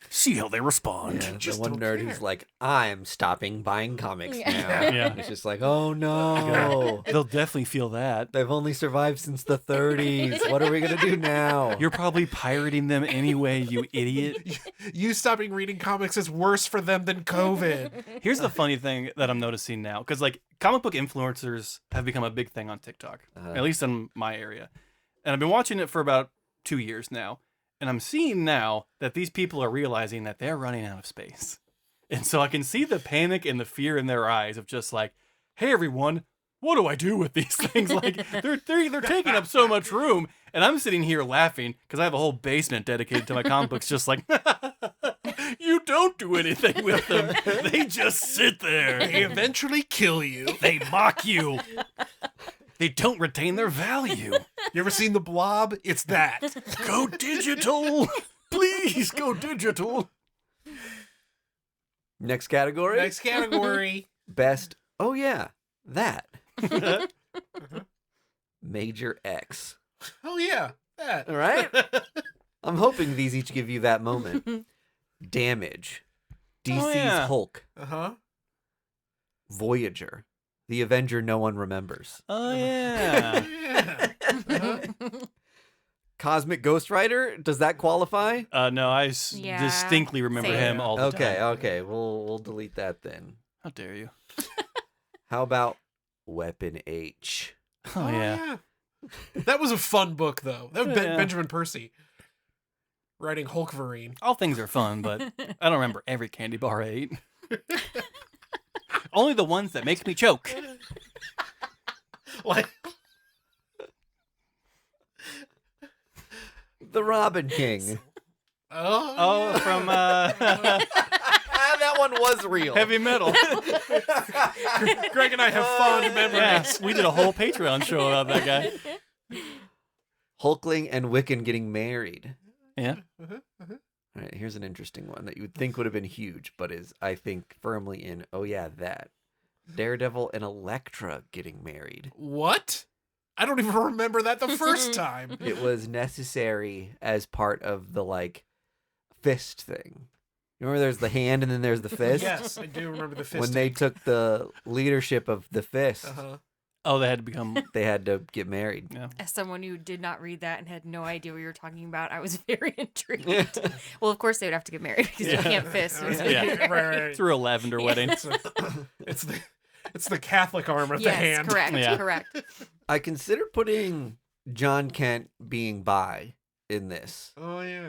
Speaker 3: See how they respond.
Speaker 2: Yeah, the
Speaker 5: just
Speaker 2: one
Speaker 5: don't
Speaker 2: nerd
Speaker 5: care.
Speaker 2: who's like, I'm stopping buying comics now.
Speaker 3: Yeah.
Speaker 2: It's just like, oh no.
Speaker 3: They'll definitely feel that.
Speaker 2: They've only survived since the 30s. What are we going to do now?
Speaker 3: You're probably pirating them anyway, you idiot.
Speaker 5: You stopping reading comics is worse for them than COVID.
Speaker 3: Here's the funny thing that I'm noticing now, because like comic book influencers have become a big thing on TikTok, at least in my area. And I've been watching it for about 2 years now. And I'm seeing now that these people are realizing that they're running out of space. And so I can see the panic and the fear in their eyes of just like, hey, everyone, what do I do with these things? Like, they're taking up so much room. And I'm sitting here laughing because I have a whole basement dedicated to my comic books, just like, you don't do anything with them. They just sit there.
Speaker 5: They eventually kill you.
Speaker 3: They mock you. They don't retain their value.
Speaker 5: You ever seen The Blob? It's that.
Speaker 3: Go digital. Please go digital.
Speaker 2: Next category?
Speaker 5: Next category.
Speaker 2: Best. Oh, yeah. That. Major X.
Speaker 5: Oh, yeah. That.
Speaker 2: All right? I'm hoping these each give you that moment. Damage. DC's
Speaker 3: yeah.
Speaker 2: Hulk.
Speaker 5: Uh-huh.
Speaker 2: Voyager. The Avenger no one remembers.
Speaker 3: Oh, yeah.
Speaker 5: Yeah. Uh-huh.
Speaker 2: Cosmic Ghost Rider. Does that qualify?
Speaker 3: No, I
Speaker 4: Yeah,
Speaker 3: distinctly remember
Speaker 4: same.
Speaker 3: him all the
Speaker 2: Okay,
Speaker 3: time.
Speaker 2: okay. We'll delete that then.
Speaker 3: How dare you?
Speaker 2: How about Weapon H?
Speaker 3: Oh, yeah.
Speaker 5: That was a fun book, though. That was
Speaker 3: Yeah.
Speaker 5: Benjamin Percy writing Hulkverine.
Speaker 3: All things are fun, but I don't remember every candy bar I ate. Only the ones that make me choke.
Speaker 5: Like,
Speaker 2: The Robin King.
Speaker 3: Oh, from
Speaker 2: That one was real.
Speaker 3: Heavy Metal.
Speaker 5: Greg and I have fond memories.
Speaker 3: Yes, we did a whole Patreon show about that guy.
Speaker 2: Hulkling and Wiccan getting married.
Speaker 3: Yeah.
Speaker 2: All right, here's an interesting one that you would think would have been huge, but is, I think, firmly in, oh yeah, that. Daredevil and Elektra getting married.
Speaker 5: What? I don't even remember that the first time.
Speaker 2: It was necessary as part of the, like, fist thing. You remember there's the hand and then there's the fist?
Speaker 5: Yes, I do remember the fist.
Speaker 2: When they took the leadership of the fist,
Speaker 5: Uh-huh.
Speaker 3: Oh, they had to become.
Speaker 2: they had to get married.
Speaker 3: Yeah.
Speaker 4: As someone who did not read that and had no idea what you were talking about, I was very intrigued. Well, of course they would have to get married because
Speaker 3: Yeah.
Speaker 4: you can't fist.
Speaker 3: Yeah.
Speaker 5: right.
Speaker 3: Through a lavender wedding.
Speaker 5: It's the Catholic arm of the
Speaker 4: Yes,
Speaker 5: hand.
Speaker 4: correct,
Speaker 3: Yeah.
Speaker 4: correct.
Speaker 2: I consider putting John Kent being bi in this.
Speaker 5: Oh yeah.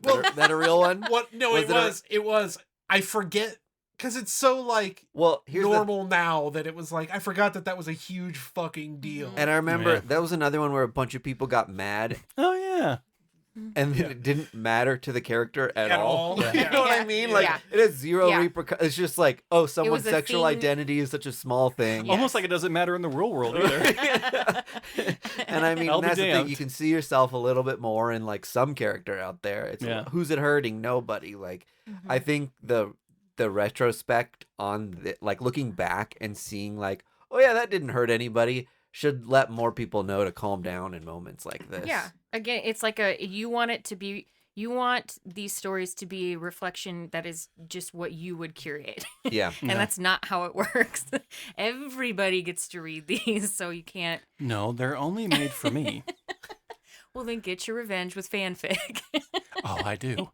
Speaker 2: That a real one?
Speaker 5: What? No,
Speaker 2: Was
Speaker 5: it
Speaker 2: it a-
Speaker 5: was. It was. I forget because it's so like
Speaker 2: Well, here's the
Speaker 5: normal now that it was like I forgot that was a huge fucking deal.
Speaker 2: And I remember
Speaker 3: Yeah.
Speaker 2: that was another one where a bunch of people got mad
Speaker 3: Oh, yeah.
Speaker 2: and then it didn't matter to the character at all.
Speaker 5: Yeah.
Speaker 2: You know what I
Speaker 4: Yeah.
Speaker 2: mean? Like
Speaker 4: Yeah.
Speaker 2: it has zero
Speaker 4: Yeah.
Speaker 2: repercussions. It's just like, oh, someone's
Speaker 4: was a
Speaker 2: sexual
Speaker 4: thing-
Speaker 2: identity is such a small thing.
Speaker 4: Yeah.
Speaker 3: Almost like it doesn't matter in the real world either.
Speaker 2: And I mean,
Speaker 3: I'll be
Speaker 2: that's the thing.
Speaker 3: damned.
Speaker 2: You can see yourself a little bit more in like some character out there. It's
Speaker 3: Yeah.
Speaker 2: who's it hurting? Nobody. Like I think the retrospect on the, like looking back and seeing like, oh yeah, that didn't hurt anybody, should let more people know to calm down in moments like this.
Speaker 4: Yeah. Again, it's like you want these stories to be a reflection that is just what you would curate.
Speaker 2: Yeah.
Speaker 4: And
Speaker 3: Yeah.
Speaker 4: that's not how it works. Everybody gets to read these, so you can't.
Speaker 3: No, they're only made for me.
Speaker 4: Well, then get your revenge with fanfic.
Speaker 3: Oh, I do.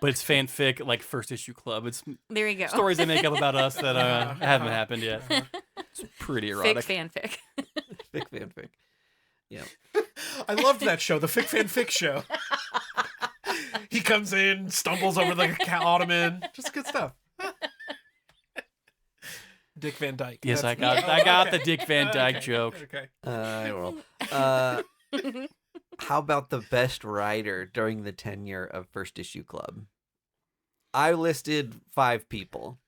Speaker 3: But it's fanfic, like first issue club. It's
Speaker 4: There you go.
Speaker 3: stories they make up about us that haven't happened yet.
Speaker 5: Uh-huh.
Speaker 3: It's pretty
Speaker 4: Fake
Speaker 3: erotic.
Speaker 4: fanfic.
Speaker 2: Fic fanfic. Yeah.
Speaker 5: I loved that show, the Fic Fan Fic show. He comes in, stumbles over the ottoman. Just good stuff. Dick Van Dyke.
Speaker 3: Yes, I
Speaker 5: That's-
Speaker 3: got
Speaker 5: okay.
Speaker 3: the Dick Van Dyke
Speaker 5: Okay,
Speaker 3: joke.
Speaker 5: Okay.
Speaker 2: I will. How about the best writer during the tenure of First Issue Club? I listed 5 people.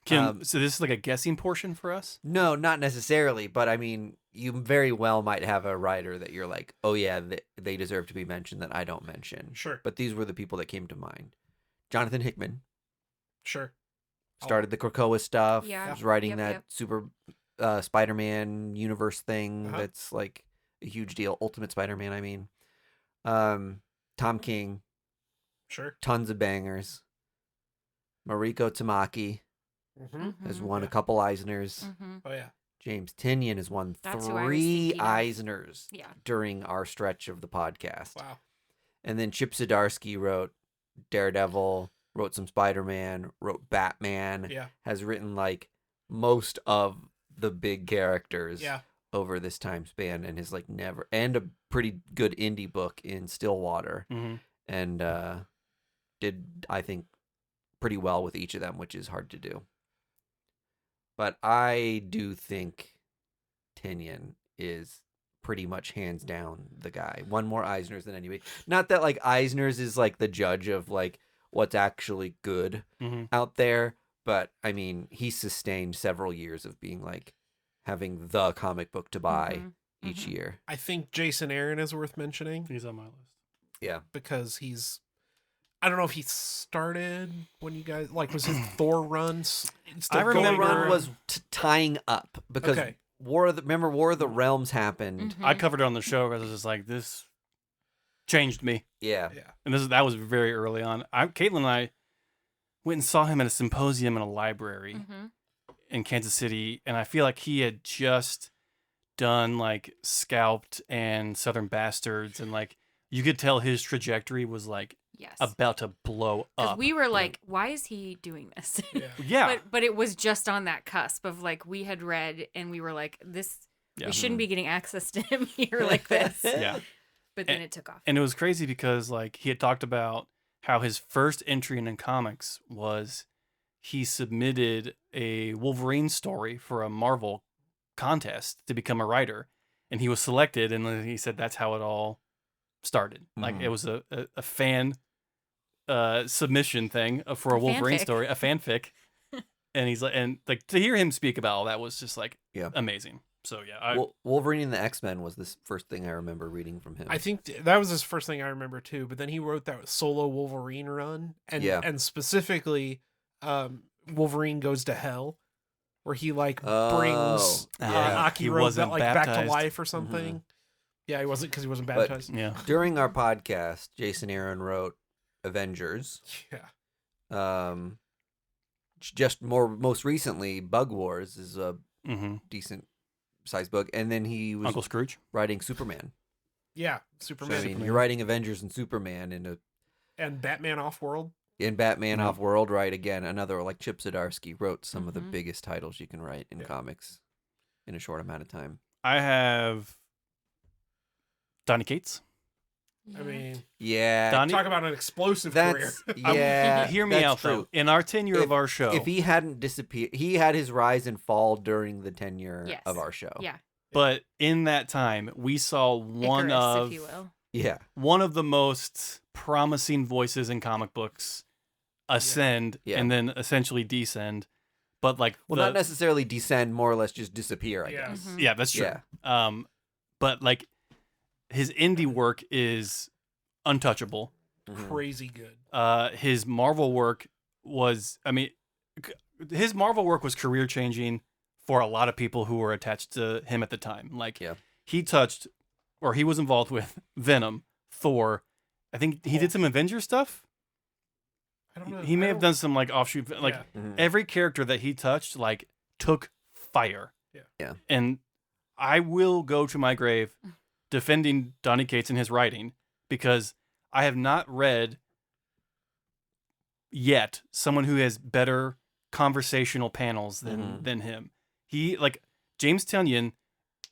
Speaker 3: So this is like a guessing portion for us?
Speaker 2: No, not necessarily, but I mean, you very well might have a writer that you're like, oh yeah, they deserve to be mentioned that I don't mention.
Speaker 5: Sure.
Speaker 2: But these were the people that came to mind. Jonathan Hickman
Speaker 5: Sure.
Speaker 2: started the Krakoa stuff.
Speaker 4: Yeah.
Speaker 2: Was writing
Speaker 4: Yep,
Speaker 2: that
Speaker 4: yep.
Speaker 2: super Spider-Man universe thing
Speaker 5: Uh-huh.
Speaker 2: that's like a huge deal. Ultimate Spider-Man, I mean. Tom King,
Speaker 5: Sure.
Speaker 2: tons of bangers. Mariko Tamaki
Speaker 5: Mm-hmm.
Speaker 2: has won a
Speaker 5: Yeah.
Speaker 2: couple Eisners.
Speaker 4: Mm-hmm.
Speaker 5: Oh yeah.
Speaker 2: James Tynion has won
Speaker 4: That's who I was
Speaker 2: 3
Speaker 4: thinking of.
Speaker 2: Eisners
Speaker 4: Yeah.
Speaker 2: during our stretch of the podcast.
Speaker 5: Wow.
Speaker 2: And then Chip Zdarsky wrote Daredevil, wrote some Spider-Man, wrote Batman,
Speaker 5: Yeah.
Speaker 2: has written like most of the big characters
Speaker 5: Yeah.
Speaker 2: over this time span, and has like never, and a pretty good indie book in Stillwater,
Speaker 3: Mm-hmm.
Speaker 2: and did, I think, pretty well with each of them, which is hard to do. But I do think Tynion is pretty much hands down the guy. Won more Eisners than anybody. Not that like Eisners is like the judge of like what's actually good
Speaker 3: Mm-hmm.
Speaker 2: out there, but I mean, he sustained several years of being like having the comic book to buy
Speaker 4: Mhm.
Speaker 2: each
Speaker 4: Mhm.
Speaker 2: year.
Speaker 5: I think Jason Aaron is worth mentioning
Speaker 3: He's on my list.
Speaker 2: Yeah.
Speaker 5: because he's. I don't know if he started when you guys like was his Thor runs.
Speaker 3: I
Speaker 2: The
Speaker 3: remember-
Speaker 2: run was tying up because
Speaker 5: Okay.
Speaker 2: War of the Realms happened.
Speaker 4: Mhm.
Speaker 3: I covered it on the show because I was just like, this changed me.
Speaker 2: Yeah.
Speaker 5: Yeah.
Speaker 3: And that was very early on. Caitlin and I went and saw him at a symposium in a library
Speaker 4: Mhm.
Speaker 3: in Kansas City, and I feel like he had just done like Scalped and Southern Bastards, and like you could tell his trajectory was like
Speaker 4: Yes.
Speaker 3: about to blow
Speaker 4: Because
Speaker 3: up.
Speaker 4: we were like, why is he doing this?
Speaker 5: Yeah.
Speaker 3: yeah,
Speaker 4: But it was just on that cusp of like we had read and we were like, this
Speaker 3: Yeah.
Speaker 4: we shouldn't be getting access to him here like this.
Speaker 3: yeah.
Speaker 4: But then it took off.
Speaker 3: And it was crazy because like he had talked about how his first entry in comics was he submitted a Wolverine story for a Marvel contest to become a writer, and he was selected, and then he said that's how it all started. Like
Speaker 2: Mhm.
Speaker 3: it was a fan submission thing for a
Speaker 4: A
Speaker 3: Wolverine
Speaker 4: fanfic.
Speaker 3: story, a fanfic. And he's like to hear him speak about all that was just like
Speaker 2: Yeah.
Speaker 3: amazing. So yeah,
Speaker 2: Wolverine and the X-Men was the first thing I remember reading from him.
Speaker 5: I think that was his first thing I remember too. But then he wrote that solo Wolverine run, and
Speaker 2: Yeah.
Speaker 5: and specifically, Wolverine Goes to Hell, where he like
Speaker 2: Oh,
Speaker 5: brings
Speaker 2: yeah.
Speaker 3: He
Speaker 5: Akira
Speaker 3: wasn't
Speaker 5: back to
Speaker 3: baptized.
Speaker 5: life or something. Yeah, he wasn't because he wasn't
Speaker 2: But-
Speaker 5: baptized.
Speaker 3: yeah.
Speaker 2: During our podcast, Jason Aaron wrote Avengers.
Speaker 5: Yeah,
Speaker 2: Just most recently, Bug Wars is a
Speaker 3: hmm
Speaker 2: decent sized book, and then he was
Speaker 3: Uncle Scrooge.
Speaker 2: writing Superman.
Speaker 5: yeah,
Speaker 2: So,
Speaker 5: Superman
Speaker 2: I mean, you're writing Avengers and Superman
Speaker 5: and Batman Off World.
Speaker 2: in Batman
Speaker 3: Yeah.
Speaker 2: Off World, right? Again, another like Chip Zdarsky wrote some of the
Speaker 4: Mhm.
Speaker 2: biggest titles you can write in
Speaker 5: Yeah.
Speaker 2: comics in a short amount of time.
Speaker 3: I have Donny Cates.
Speaker 5: I mean,
Speaker 2: Yeah,
Speaker 3: Donnie-
Speaker 5: talk about an explosive career.
Speaker 2: that's yeah.
Speaker 3: Hear me
Speaker 2: that's
Speaker 3: out
Speaker 2: true.
Speaker 3: though. In our tenure of our show,
Speaker 2: If he hadn't disappeared, he had his rise and fall during the tenure
Speaker 4: Yes.
Speaker 2: of our show.
Speaker 4: Yeah.
Speaker 3: but in that time, we saw
Speaker 4: Icarus, if you will.
Speaker 2: Yeah.
Speaker 3: one of the most promising voices in comic books ascend
Speaker 2: Yeah.
Speaker 3: and then essentially descend. But like,
Speaker 2: Well, not necessarily descend, more or less just disappear, I
Speaker 5: Yeah.
Speaker 2: guess.
Speaker 4: Mhm.
Speaker 3: yeah, that's true.
Speaker 2: Yeah.
Speaker 3: But like, his indie work is untouchable.
Speaker 2: Mhm.
Speaker 5: Crazy good.
Speaker 3: His Marvel work was, I mean, his Marvel work was career changing for a lot of people who were attached to him at the time. Like,
Speaker 2: Yeah.
Speaker 3: he touched, or he was involved with Venom, Thor. I think he did some Avengers stuff.
Speaker 5: I don't know.
Speaker 3: He may have done some like offshoot, like
Speaker 5: Yeah.
Speaker 2: Mhm.
Speaker 3: every character that he touched, like took fire.
Speaker 5: Yeah.
Speaker 2: Yeah.
Speaker 3: And I will go to my grave defending Donny Cates and his writing because I have not read yet someone who has better conversational panels than him. He like James Tynion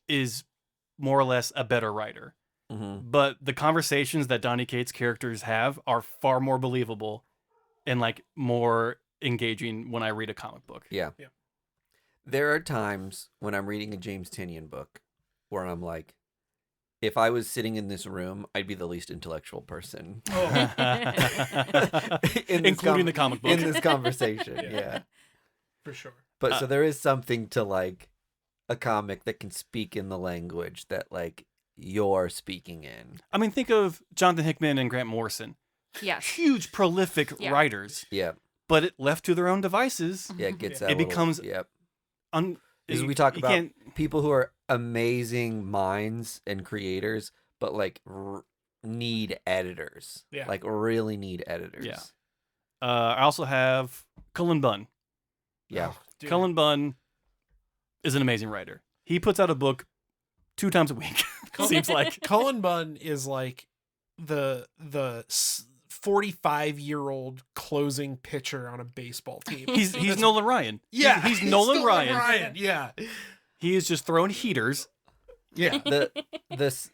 Speaker 3: is more or less a better writer.
Speaker 2: Mm-hmm.
Speaker 3: But the conversations that Donny Cates characters have are far more believable and like more engaging when I read a comic book.
Speaker 2: Yeah.
Speaker 5: Yeah.
Speaker 2: There are times when I'm reading a James Tynion book where I'm like, if I was sitting in this room, I'd be the least intellectual person.
Speaker 5: Oh,
Speaker 2: In this
Speaker 3: Including the comic book.
Speaker 2: in this conversation.
Speaker 5: Yeah.
Speaker 2: Yeah.
Speaker 5: for sure.
Speaker 2: But so there is something to like a comic that can speak in the language that like you're speaking in.
Speaker 3: I mean, think of Jonathan Hickman and Grant Morrison.
Speaker 4: Yes.
Speaker 3: Huge, prolific
Speaker 4: Yeah.
Speaker 3: writers,
Speaker 2: Yeah.
Speaker 3: but it left to their own devices.
Speaker 2: Yeah. It gets
Speaker 5: Yeah.
Speaker 2: that.
Speaker 3: It becomes-
Speaker 2: Yep.
Speaker 3: As
Speaker 2: we talk
Speaker 3: you
Speaker 2: about
Speaker 3: can't-
Speaker 2: people who are amazing minds and creators, but like need editors.
Speaker 5: Yeah.
Speaker 2: Like really need editors.
Speaker 3: Yeah. I also have Cullen Bunn.
Speaker 2: Yeah.
Speaker 5: Oh, dude.
Speaker 3: Cullen Bunn is an amazing writer. He puts out a book 2 times a week. Seems like.
Speaker 5: Cullen Bunn is like the 45-year-old closing pitcher on a baseball team.
Speaker 3: He's Nolan Ryan.
Speaker 5: Yeah,
Speaker 3: He's Nolan Ryan.
Speaker 5: Yeah,
Speaker 3: He is just throwing heaters.
Speaker 5: yeah,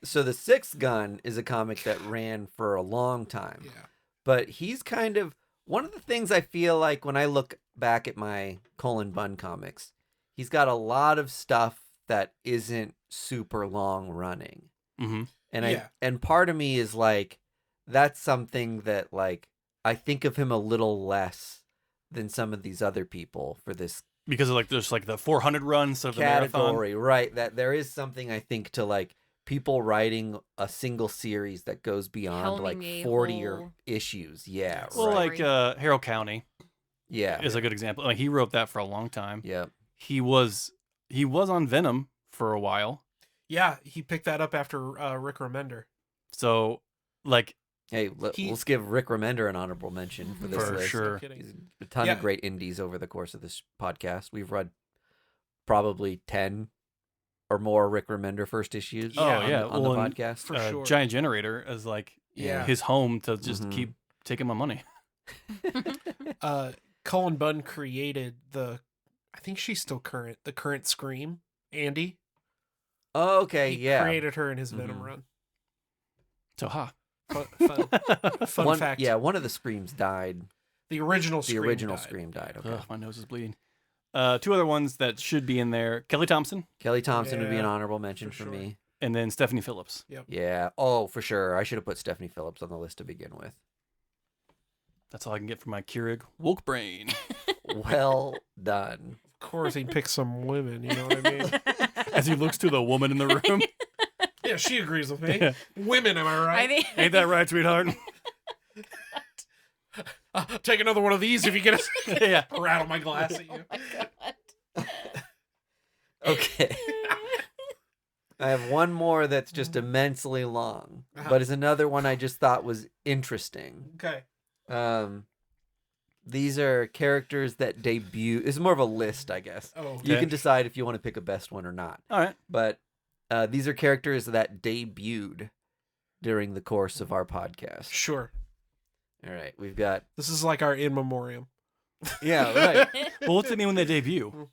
Speaker 2: So the Sixth Gun is a comic that ran for a long time.
Speaker 5: yeah.
Speaker 2: But he's kind of one of the things I feel like when I look back at my Cullen Bunn comics, he's got a lot of stuff that isn't super long running.
Speaker 3: Mm-hmm.
Speaker 2: And
Speaker 5: Yeah.
Speaker 2: and part of me is like, that's something that like I think of him a little less than some of these other people for this
Speaker 3: Because of like there's like the 400 run instead of the marathon.
Speaker 2: category, right? That there is something I think to like people writing a single series that goes beyond like
Speaker 4: Helming a
Speaker 2: 40 or
Speaker 4: whole-
Speaker 2: issues. Yeah,
Speaker 5: Yes.
Speaker 3: Well,
Speaker 2: right.
Speaker 3: like Harold County
Speaker 2: yeah,
Speaker 3: is a good example. Like he wrote that for a long time.
Speaker 2: yeah.
Speaker 3: He was on Venom for a while.
Speaker 5: Yeah, he picked that up after Rick Remender.
Speaker 3: So like
Speaker 2: Hey,
Speaker 5: He-
Speaker 2: let's give Rick Remender an honorable mention for this
Speaker 3: For
Speaker 2: list.
Speaker 3: sure.
Speaker 5: No kidding.
Speaker 2: He's a ton
Speaker 5: Yeah.
Speaker 2: of great indies over the course of this podcast. We've read probably 10 or more Rick Remender first issues.
Speaker 5: Oh,
Speaker 2: on,
Speaker 3: yeah.
Speaker 2: on
Speaker 3: Well,
Speaker 2: the
Speaker 3: and-
Speaker 2: podcast.
Speaker 5: For sure.
Speaker 3: Giant Generator as like
Speaker 5: Yeah.
Speaker 3: his home to just
Speaker 2: Mhm.
Speaker 3: keep taking my money.
Speaker 5: Cullen Bunn created I think she's still current, the current Scream, Andy.
Speaker 2: Oh, okay,
Speaker 5: He
Speaker 2: yeah.
Speaker 5: created her in his Venom
Speaker 2: Mhm.
Speaker 5: run.
Speaker 3: So ha.
Speaker 5: Fun
Speaker 2: one,
Speaker 5: fact.
Speaker 2: Yeah, one of the Screams died.
Speaker 5: The original
Speaker 2: The
Speaker 5: Scream
Speaker 2: original
Speaker 5: died.
Speaker 2: Scream died. Okay.
Speaker 3: Ugh, my nose is bleeding. 2 other ones that should be in there: Kelly Thompson
Speaker 2: Kelly Thompson would be an
Speaker 5: Yeah,
Speaker 2: honorable mention
Speaker 5: for
Speaker 2: for
Speaker 5: sure.
Speaker 2: me.
Speaker 3: and then Stephanie Phillips.
Speaker 2: Yeah. Oh, for sure. I should have put Stephanie Phillips on the list to begin with.
Speaker 3: That's all I can get from my Keurig woke brain.
Speaker 2: Well done.
Speaker 5: Of course, he picked some women. You know what I mean?
Speaker 3: As he looks to the woman in the room.
Speaker 5: Yeah, she agrees with me.
Speaker 3: Yeah.
Speaker 5: Women, am I right?
Speaker 4: I think
Speaker 3: Ain't that right, sweetheart?
Speaker 5: Take another one of these if you get a
Speaker 3: Yeah.
Speaker 5: rattle my glass at you.
Speaker 2: Okay. I have one more that's just immensely long, but is another one I just thought was interesting.
Speaker 5: Okay.
Speaker 2: These are characters that debut. It's more of a list, I guess.
Speaker 5: Oh,
Speaker 2: You
Speaker 3: Okay.
Speaker 2: can decide if you want to pick a best one or not.
Speaker 3: All right.
Speaker 2: But these are characters that debuted during the course of our podcast.
Speaker 5: sure.
Speaker 2: All right, we've got.
Speaker 5: This is like our in memoriam.
Speaker 2: Yeah, right.
Speaker 3: Well, what's it mean when they debut?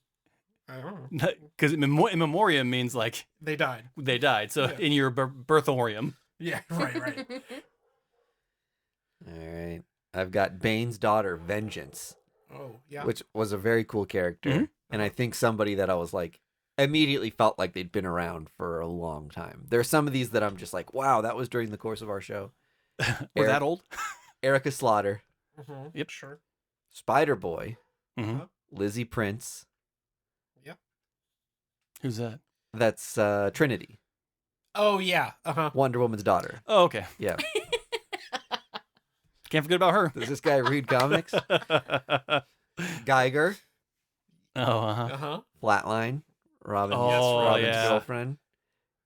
Speaker 5: I don't know.
Speaker 3: Because in memoriam means like
Speaker 5: They died.
Speaker 3: they died. So
Speaker 5: Yeah.
Speaker 3: in your birthorium.
Speaker 5: Yeah, right.
Speaker 2: All right. I've got Bane's daughter, Vengeance,
Speaker 5: Oh, yeah.
Speaker 2: which was a very cool character.
Speaker 3: Mhm.
Speaker 2: And I think somebody that I was like, immediately felt like they'd been around for a long time. There are some of these that I'm just like, wow, that was during the course of our show.
Speaker 3: We're
Speaker 2: Eric-
Speaker 3: that old?
Speaker 2: Erica Slaughter,
Speaker 5: Mhm,
Speaker 3: Yep.
Speaker 5: Sure.
Speaker 2: Spider Boy,
Speaker 3: hmm
Speaker 2: Lizzie Prince.
Speaker 3: Who's that?
Speaker 2: That's Trinity,
Speaker 5: Oh, yeah. Uh-huh.
Speaker 2: Wonder Woman's daughter.
Speaker 3: Oh, okay.
Speaker 2: Yeah.
Speaker 3: Can't forget about her.
Speaker 2: Does this guy read comics?
Speaker 3: oh,
Speaker 2: Geiger,
Speaker 3: uh-huh.
Speaker 5: Uh-huh.
Speaker 2: Flatline, Robin,
Speaker 3: Oh,
Speaker 2: Robin's
Speaker 3: yeah.
Speaker 2: girlfriend,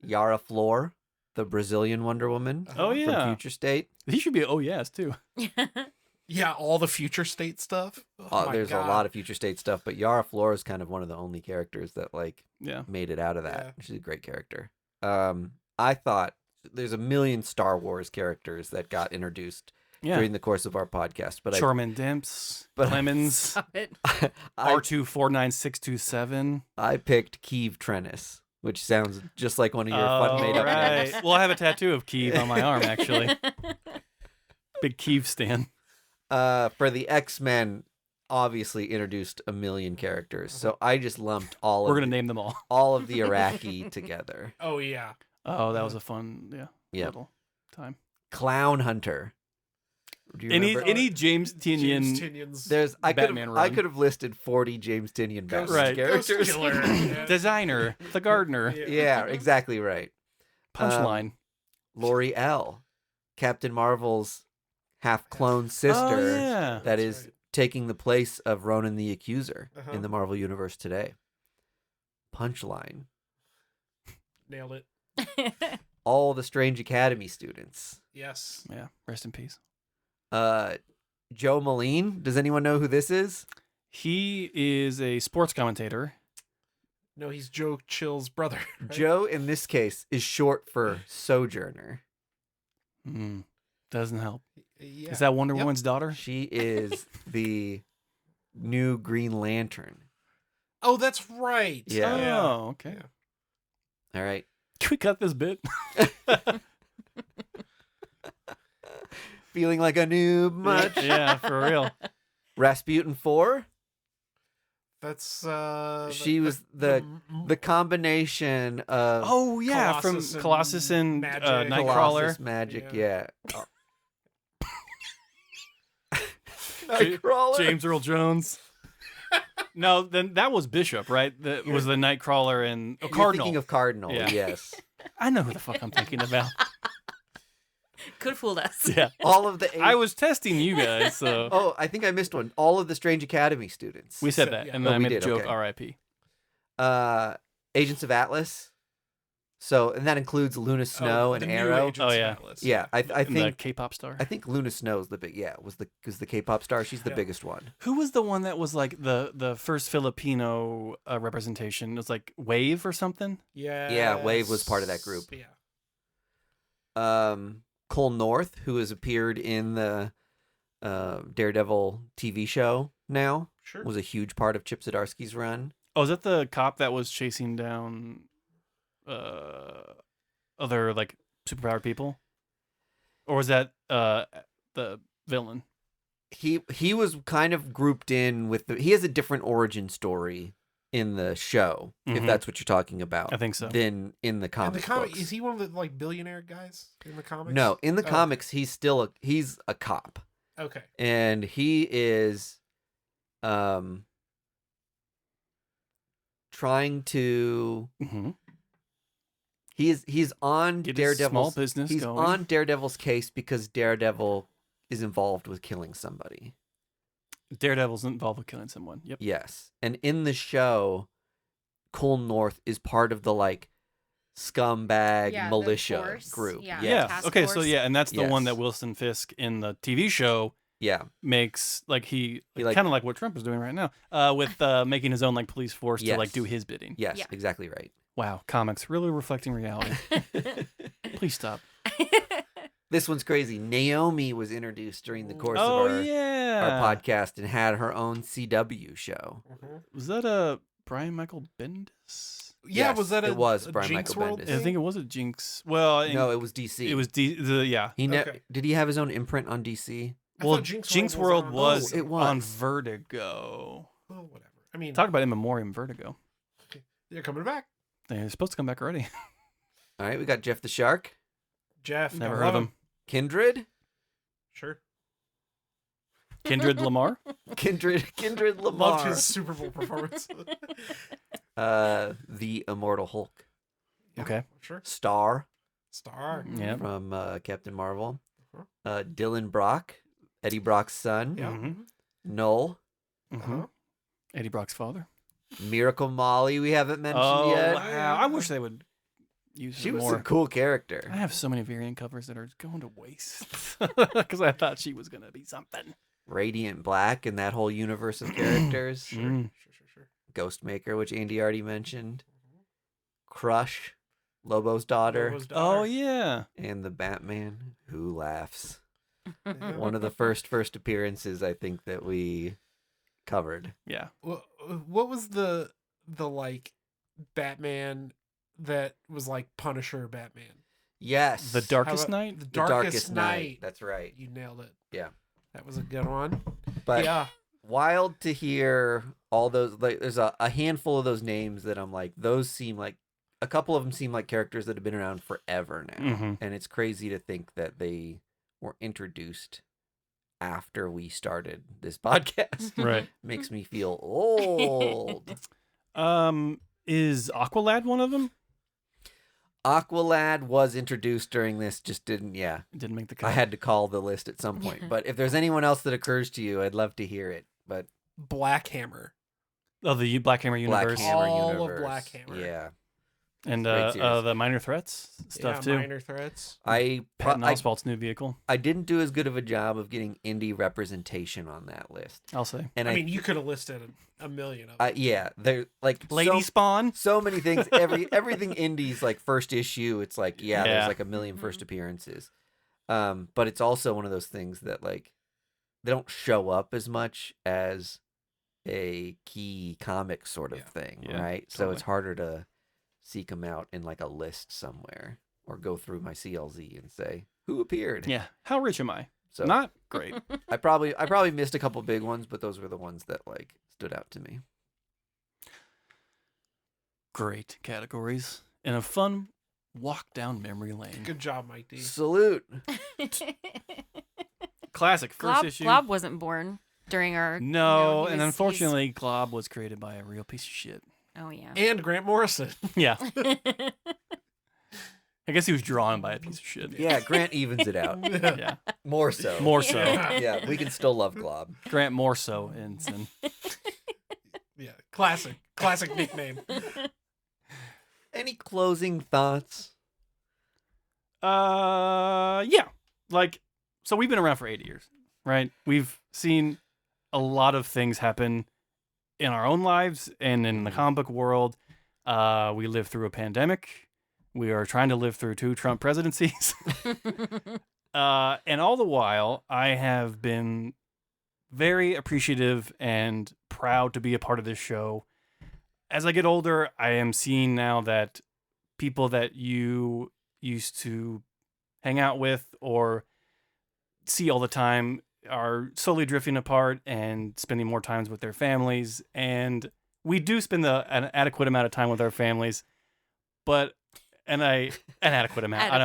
Speaker 2: Yara Flor, the Brazilian Wonder Woman
Speaker 3: Oh,
Speaker 2: from
Speaker 3: yeah.
Speaker 2: Future State.
Speaker 3: He should be oh yes too.
Speaker 5: Yeah, all the future state stuff. Oh, my
Speaker 2: There's
Speaker 5: God.
Speaker 2: a lot of Future State stuff, but Yara Flor is kind of one of the only characters that like
Speaker 3: Yeah.
Speaker 2: made it out of that.
Speaker 5: Yeah.
Speaker 2: She's a great character. I thought there's a million Star Wars characters that got introduced
Speaker 3: Yeah.
Speaker 2: during the course of our podcast, but
Speaker 3: Charmin Dimps,
Speaker 2: but-
Speaker 3: Clemens,
Speaker 4: Stop it.
Speaker 2: I
Speaker 3: R2 49627.
Speaker 2: I picked Keeve Trennis. which sounds just like one of your fun made up names.
Speaker 3: Well, I have a tattoo of Kiev on my arm, actually. Big Kiev stan.
Speaker 2: For the X-Men, obviously introduced a million characters, so I just lumped
Speaker 3: We're going to name them all.
Speaker 2: all of the Iraqi together.
Speaker 5: Oh yeah.
Speaker 3: Oh, that was a fun,
Speaker 2: Yep.
Speaker 3: little time.
Speaker 2: Clown Hunter. Do you remember?
Speaker 3: Any James Tynion.
Speaker 5: James Tynion's
Speaker 2: There's I could
Speaker 3: Batman
Speaker 2: I
Speaker 3: run.
Speaker 2: could have listed 40 James Tynion
Speaker 5: Ghost,
Speaker 2: Batman
Speaker 3: Right.
Speaker 5: Ghost
Speaker 2: characters.
Speaker 5: Killer. Yeah.
Speaker 3: Designer, the gardener,
Speaker 2: Yeah, exactly right.
Speaker 3: punchline.
Speaker 2: Lori L, Captain Marvel's half-clone sister
Speaker 3: Oh, yeah.
Speaker 2: that
Speaker 5: That's
Speaker 2: is
Speaker 5: right.
Speaker 2: taking the place of Ronan the Accuser
Speaker 5: Uh-huh.
Speaker 2: in the Marvel Universe today. Punchline.
Speaker 5: Nailed it.
Speaker 2: All the Strange Academy students.
Speaker 5: Yes.
Speaker 3: Yeah, rest in peace.
Speaker 2: Joe Moline. Does anyone know who this is?
Speaker 3: He is a sports commentator.
Speaker 5: No, he's Joe Chill's brother. right?
Speaker 2: Joe, in this case, is short for Sojourner.
Speaker 3: Doesn't help.
Speaker 5: Yeah.
Speaker 3: Is that Wonder
Speaker 5: Yep.
Speaker 3: Woman's daughter?
Speaker 2: She is the new Green Lantern.
Speaker 5: Oh, that's right.
Speaker 2: Yeah.
Speaker 3: Oh, okay.
Speaker 5: Yeah.
Speaker 2: All right.
Speaker 3: Can we cut this bit?
Speaker 2: Feeling like a noob much?
Speaker 3: Yeah, for real.
Speaker 2: Rasputin 4.
Speaker 5: That's
Speaker 2: She was the combination of
Speaker 3: Oh yeah,
Speaker 5: Colossus
Speaker 3: from
Speaker 5: and
Speaker 3: Colossus and
Speaker 5: Magic.
Speaker 3: Nightcrawler.
Speaker 2: Colossus Magic, yeah. Nightcrawler.
Speaker 3: James Earl Jones. No, then that was Bishop, right? That was the Nightcrawler and
Speaker 2: You're
Speaker 3: Cardinal.
Speaker 2: thinking of Cardinal,
Speaker 3: Yeah.
Speaker 2: yes.
Speaker 3: I know who the fuck I'm thinking about.
Speaker 4: Could have fooled us.
Speaker 3: Yeah,
Speaker 2: All of the eight.
Speaker 3: I was testing you guys, so
Speaker 2: Oh, I think I missed one. All of the Strange Academy students.
Speaker 3: we said
Speaker 5: So,
Speaker 3: that,
Speaker 5: yeah.
Speaker 3: and then
Speaker 2: Oh,
Speaker 3: I
Speaker 2: we
Speaker 3: made a
Speaker 2: did,
Speaker 3: joke.
Speaker 2: okay.
Speaker 3: R.I.P.
Speaker 2: Agents of Atlas. So, and that includes Luna Snow and Arrow.
Speaker 3: Oh, yeah.
Speaker 2: Yeah, I
Speaker 3: And the
Speaker 2: think
Speaker 3: K-pop star.
Speaker 2: I think Luna Snow's the big was the K-pop star. She's the
Speaker 5: Yeah.
Speaker 2: biggest one.
Speaker 3: Who was the one that was like the first Filipino representation? It was like Wave or something.
Speaker 5: Yeah.
Speaker 2: Wave was part of that group.
Speaker 5: Yeah.
Speaker 2: Cole North, who has appeared in the Daredevil TV show now,
Speaker 5: Sure.
Speaker 2: was a huge part of Chip Zdarsky's run.
Speaker 3: Oh, is that the cop that was chasing down other like superpowered people, or was that the villain?
Speaker 2: He was kind of grouped in with he has a different origin story in the show, if
Speaker 3: Mhm.
Speaker 2: that's what you're talking about.
Speaker 3: I think so.
Speaker 2: Than in the
Speaker 5: In
Speaker 2: comic
Speaker 5: the comic,
Speaker 2: books.
Speaker 5: is he one of the like billionaire guys in the comics?
Speaker 2: No, in the
Speaker 5: Oh,
Speaker 2: comics, he's still he's a cop,
Speaker 5: Okay.
Speaker 2: and he is trying to
Speaker 3: Mm-hmm.
Speaker 2: he's on
Speaker 3: Get his small
Speaker 2: Daredevil's
Speaker 3: business
Speaker 2: he's
Speaker 3: going.
Speaker 2: on Daredevil's case because Daredevil is involved with killing somebody.
Speaker 3: Daredevil's involved with killing someone. Yep.
Speaker 2: Yes. And in the show, Cole North is part of the like scumbag
Speaker 4: Yeah, the
Speaker 2: militia
Speaker 4: force.
Speaker 2: group.
Speaker 4: Yeah.
Speaker 3: Yeah.
Speaker 4: Task
Speaker 3: Okay. So
Speaker 4: Force.
Speaker 3: yeah, and that's the one
Speaker 2: Yes.
Speaker 3: that Wilson Fisk in the TV show
Speaker 2: Yeah.
Speaker 3: makes like
Speaker 2: He,
Speaker 3: kind
Speaker 2: like-
Speaker 3: of like what Trump is doing right now, with making his own like police force to like
Speaker 2: Yes.
Speaker 3: do his bidding.
Speaker 2: Yes,
Speaker 4: Yeah.
Speaker 2: exactly right.
Speaker 3: Wow, comics really reflecting reality. Please stop.
Speaker 2: This one's crazy. Naomi was introduced during the course
Speaker 3: Oh
Speaker 2: of our
Speaker 3: yeah.
Speaker 2: podcast and had her own CW show.
Speaker 5: Mhm.
Speaker 3: Was that a Brian Michael Bendis?
Speaker 5: Yeah,
Speaker 2: Yes,
Speaker 5: was that
Speaker 2: it was
Speaker 5: a
Speaker 2: Brian
Speaker 5: Jinx
Speaker 2: Michael
Speaker 5: World
Speaker 2: Bendis.
Speaker 3: I think it was a Jinx. Well,
Speaker 2: No, it was DC.
Speaker 3: it was yeah.
Speaker 2: He
Speaker 5: Okay.
Speaker 2: did he have his own imprint on DC?
Speaker 5: I
Speaker 3: Well,
Speaker 5: thought
Speaker 3: Jinx World
Speaker 5: on-
Speaker 3: was,
Speaker 2: Oh, it was.
Speaker 3: on Vertigo.
Speaker 5: Well, whatever. I mean,
Speaker 3: Talk about In Memoriam Vertigo.
Speaker 5: they're coming back.
Speaker 3: They're supposed to come back already.
Speaker 2: All right, we got Jeff the Shark,
Speaker 5: Jeff.
Speaker 3: Never
Speaker 5: gotta
Speaker 3: heard of
Speaker 5: love
Speaker 3: him.
Speaker 2: Kindred,
Speaker 5: Sure.
Speaker 3: Kindred Lamar.
Speaker 2: Kindred Lamar,
Speaker 5: Loved his Super Bowl performance.
Speaker 2: the Immortal Hulk,
Speaker 5: Yeah,
Speaker 3: Okay.
Speaker 5: Sure.
Speaker 2: Star
Speaker 5: Star.
Speaker 3: Yeah.
Speaker 2: from Captain Marvel,
Speaker 5: Uh-huh.
Speaker 2: Dylan Brock, Eddie Brock's son,
Speaker 5: Yeah.
Speaker 3: Mhm.
Speaker 2: Null,
Speaker 3: Mm-hmm.
Speaker 5: Uh-huh.
Speaker 3: Eddie Brock's father.
Speaker 2: Miracle Molly. We haven't mentioned
Speaker 3: Oh
Speaker 2: yet.
Speaker 3: wow! I wish they would use
Speaker 2: She
Speaker 3: her
Speaker 2: was
Speaker 3: more.
Speaker 2: a cool character.
Speaker 3: I have so many variant covers that are going to waste because I thought she was gonna be something.
Speaker 2: Radiant Black and that whole universe of characters.
Speaker 5: Sure.
Speaker 3: Mm.
Speaker 5: Sure.
Speaker 2: Ghostmaker, which Andy already mentioned. Crush, Lobo's daughter,
Speaker 5: Lobo's
Speaker 3: Oh
Speaker 5: daughter.
Speaker 3: yeah.
Speaker 2: and the Batman who laughs.
Speaker 5: Yeah.
Speaker 2: One of the first appearances I think that we covered.
Speaker 3: Yeah.
Speaker 5: What was the like Batman that was like Punisher or Batman.
Speaker 2: Yes.
Speaker 3: The
Speaker 5: How
Speaker 3: Darkest
Speaker 5: about
Speaker 3: Night.
Speaker 5: The
Speaker 2: The
Speaker 5: Darkest Night.
Speaker 2: That's right.
Speaker 5: You nailed it.
Speaker 2: Yeah.
Speaker 5: That was a good one.
Speaker 2: But
Speaker 5: Yeah.
Speaker 2: wild to hear all those. Like, there's a handful of those names that I'm like, those seem like a couple of them seem like characters that have been around forever now,
Speaker 3: Mhm.
Speaker 2: and it's crazy to think that they were introduced after we started this podcast.
Speaker 3: Right.
Speaker 2: Makes me feel old.
Speaker 3: Is Aqualad one of them?
Speaker 2: Aqualad was introduced during this, just didn't. Yeah,
Speaker 3: Didn't make the cut.
Speaker 2: I had to call the list at some point. But if there's anyone else that occurs to you, I'd love to hear it. But
Speaker 5: Black Hammer.
Speaker 3: Oh, the Black Hammer
Speaker 2: Black
Speaker 3: universe
Speaker 2: Hammer
Speaker 5: All of
Speaker 2: universe.
Speaker 5: Black Hammer.
Speaker 2: Yeah,
Speaker 3: and
Speaker 2: Great series.
Speaker 3: the Minor Threats stuff too.
Speaker 5: Minor Threats.
Speaker 3: Patton Oswalt's new vehicle.
Speaker 2: I didn't do as good of a job of getting indie representation on that list.
Speaker 3: I'll say.
Speaker 2: And
Speaker 5: I mean, you could have listed a million of them.
Speaker 2: yeah, they're like
Speaker 3: Lady Spawn.
Speaker 2: so many things. Everything indies like first issue. It's like
Speaker 3: Yeah.
Speaker 2: there's like a million first appearances. But it's also one of those things that like they don't show up as much as a key comic sort of thing,
Speaker 3: Yeah,
Speaker 2: right? So
Speaker 3: totally.
Speaker 2: it's harder to seek them out in like a list somewhere or go through my CLZ and say who appeared.
Speaker 3: Yeah. How rich am I?
Speaker 2: So
Speaker 3: Not great.
Speaker 2: I probably missed a couple big ones, but those were the ones that like stood out to me.
Speaker 3: Great categories and a fun walk down memory lane.
Speaker 5: Good job, Mike D.
Speaker 2: Salute.
Speaker 3: Classic first issue.
Speaker 4: Glob wasn't born during our.
Speaker 3: No,
Speaker 4: he
Speaker 3: and
Speaker 4: was-
Speaker 3: unfortunately, Glob was created by a real piece of shit.
Speaker 4: Oh yeah.
Speaker 5: And Grant Morrison.
Speaker 3: Yeah, I guess he was drawn by a piece of shit.
Speaker 2: Yeah, Grant evens it out.
Speaker 3: Yeah,
Speaker 2: More so.
Speaker 3: more so.
Speaker 2: Yeah, we can still love Glob.
Speaker 3: Grant more so, Ensign.
Speaker 5: Yeah. Classic nickname.
Speaker 2: Any closing thoughts?
Speaker 3: Yeah, like so we've been around for 8 years, right? We've seen a lot of things happen in our own lives and in the comic book world. We lived through a pandemic. We are trying to live through 2 Trump presidencies. And all the while, I have been very appreciative and proud to be a part of this show. As I get older, I am seeing now that people that you used to hang out with or see all the time are slowly drifting apart and spending more times with their families. And we do spend an adequate amount of time with our families, but an adequate amount. I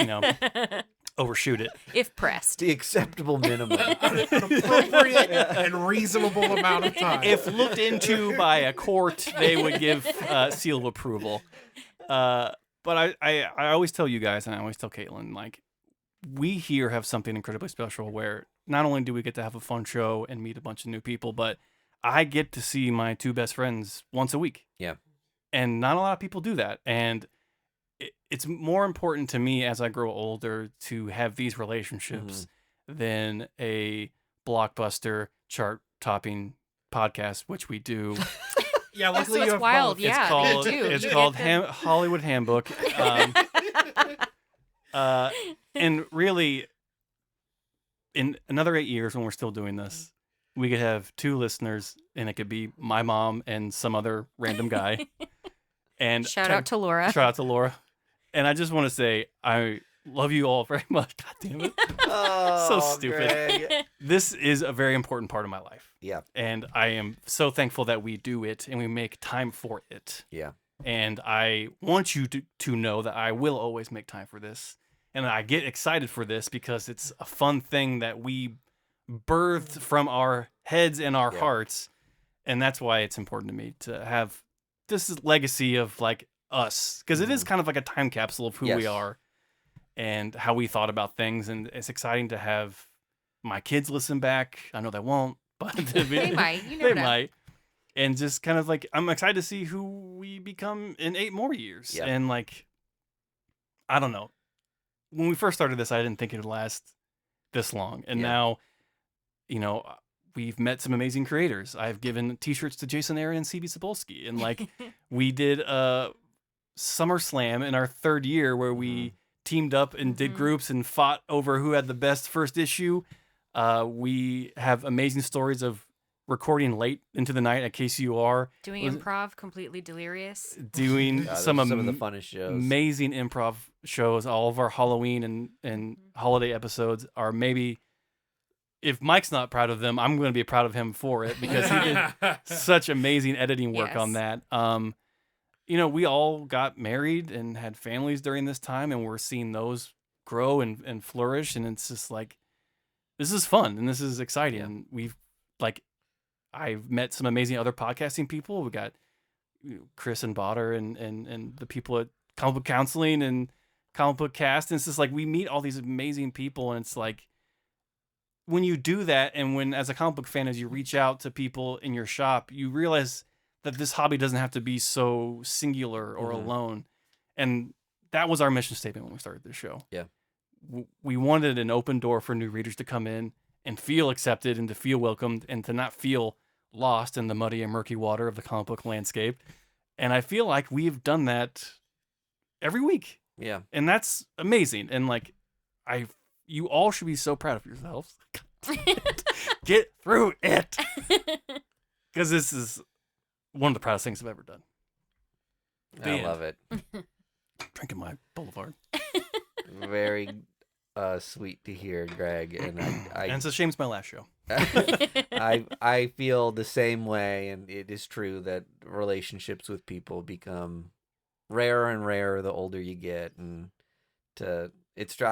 Speaker 3: don't want to, overshoot it.
Speaker 4: If pressed.
Speaker 2: The acceptable minimum.
Speaker 5: An appropriate and reasonable amount of time.
Speaker 3: If looked into by a court, they would give seal of approval. But I always tell you guys, and I always tell Caitlin, like, we here have something incredibly special where not only do we get to have a fun show and meet a bunch of new people, but I get to see my 2 best friends once a week.
Speaker 2: Yeah.
Speaker 3: And not a lot of people do that. And it's more important to me as I grow older to have these relationships than a blockbuster chart-topping podcast, which we do.
Speaker 5: Yeah,
Speaker 4: That's
Speaker 5: luckily you
Speaker 4: what's
Speaker 5: have
Speaker 4: wild.
Speaker 5: both.
Speaker 4: Yeah,
Speaker 3: it's called,
Speaker 4: you do.
Speaker 3: It's
Speaker 4: You
Speaker 3: called
Speaker 4: get the-
Speaker 3: Hollywood Handbook. And really, in another 8 years when we're still doing this, we could have 2 listeners, and it could be my mom and some other random guy. And
Speaker 4: Shout out to Laura.
Speaker 3: shout out to Laura. And I just want to say, I love you all very much. God damn it.
Speaker 2: Oh,
Speaker 3: stupid.
Speaker 2: Greg.
Speaker 3: This is a very important part of my life.
Speaker 2: Yeah.
Speaker 3: And I am so thankful that we do it and we make time for it.
Speaker 2: Yeah.
Speaker 3: And I want you to know that I will always make time for this. And I get excited for this because it's a fun thing that we birthed from our heads and our
Speaker 2: Yeah.
Speaker 3: hearts. And that's why it's important to me to have this legacy of like us. Because it is kind of like a time capsule of who we
Speaker 2: Yes.
Speaker 3: are and how we thought about things. And it's exciting to have my kids listen back. I know they won't, but
Speaker 4: They might. You never
Speaker 3: they
Speaker 4: know.
Speaker 3: might. And just kind of like, I'm excited to see who we become in 8 more years.
Speaker 2: Yeah.
Speaker 3: And like, I don't know. When we first started this, I didn't think it would last this long. And
Speaker 2: Yeah.
Speaker 3: now, we've met some amazing creators. I've given t-shirts to Jason Aaron and CB Sapolsky. And like, we did a SummerSlam in our 3rd year where we teamed up and did
Speaker 4: Mhm.
Speaker 3: groups and fought over who had the best first issue. We have amazing stories of recording late into the night at KCUR,
Speaker 4: Doing
Speaker 3: Was-
Speaker 4: improv, completely delirious.
Speaker 3: doing
Speaker 2: God,
Speaker 3: some
Speaker 2: those are some of the funnest shows.
Speaker 3: amazing improv shows. All of our Halloween and holiday episodes are maybe, if Mike's not proud of them, I'm going to be proud of him for it because he did such amazing editing work on
Speaker 4: Yes.
Speaker 3: that. We all got married and had families during this time, and we're seeing those grow and flourish. And it's just like, this is fun and this is exciting.
Speaker 2: Yeah.
Speaker 3: And I've met some amazing other podcasting people. We got Chris and Botter and the people at Comic Book Counseling and Comic Book Cast. And it's just like, we meet all these amazing people, and it's like, when you do that, and when as a comic book fan, as you reach out to people in your shop, you realize that this hobby doesn't have to be so singular or
Speaker 2: Mhm.
Speaker 3: alone. And that was our mission statement when we started this show.
Speaker 2: Yeah.
Speaker 3: We wanted an open door for new readers to come in and feel accepted and to feel welcomed and to not feel lost in the muddy and murky water of the comic book landscape. And I feel like we've done that every week.
Speaker 2: Yeah.
Speaker 3: And that's amazing. And like, you all should be so proud of yourselves. Get through it. Because this is one of the proudest things I've ever done. The
Speaker 2: I
Speaker 3: end.
Speaker 2: love it.
Speaker 3: Drinking my Boulevard.
Speaker 2: Very sweet to hear, Greg. And
Speaker 3: And it's a shame it's my last show.
Speaker 2: I feel the same way, and it is true that relationships with people become rarer and rarer the older you get, and I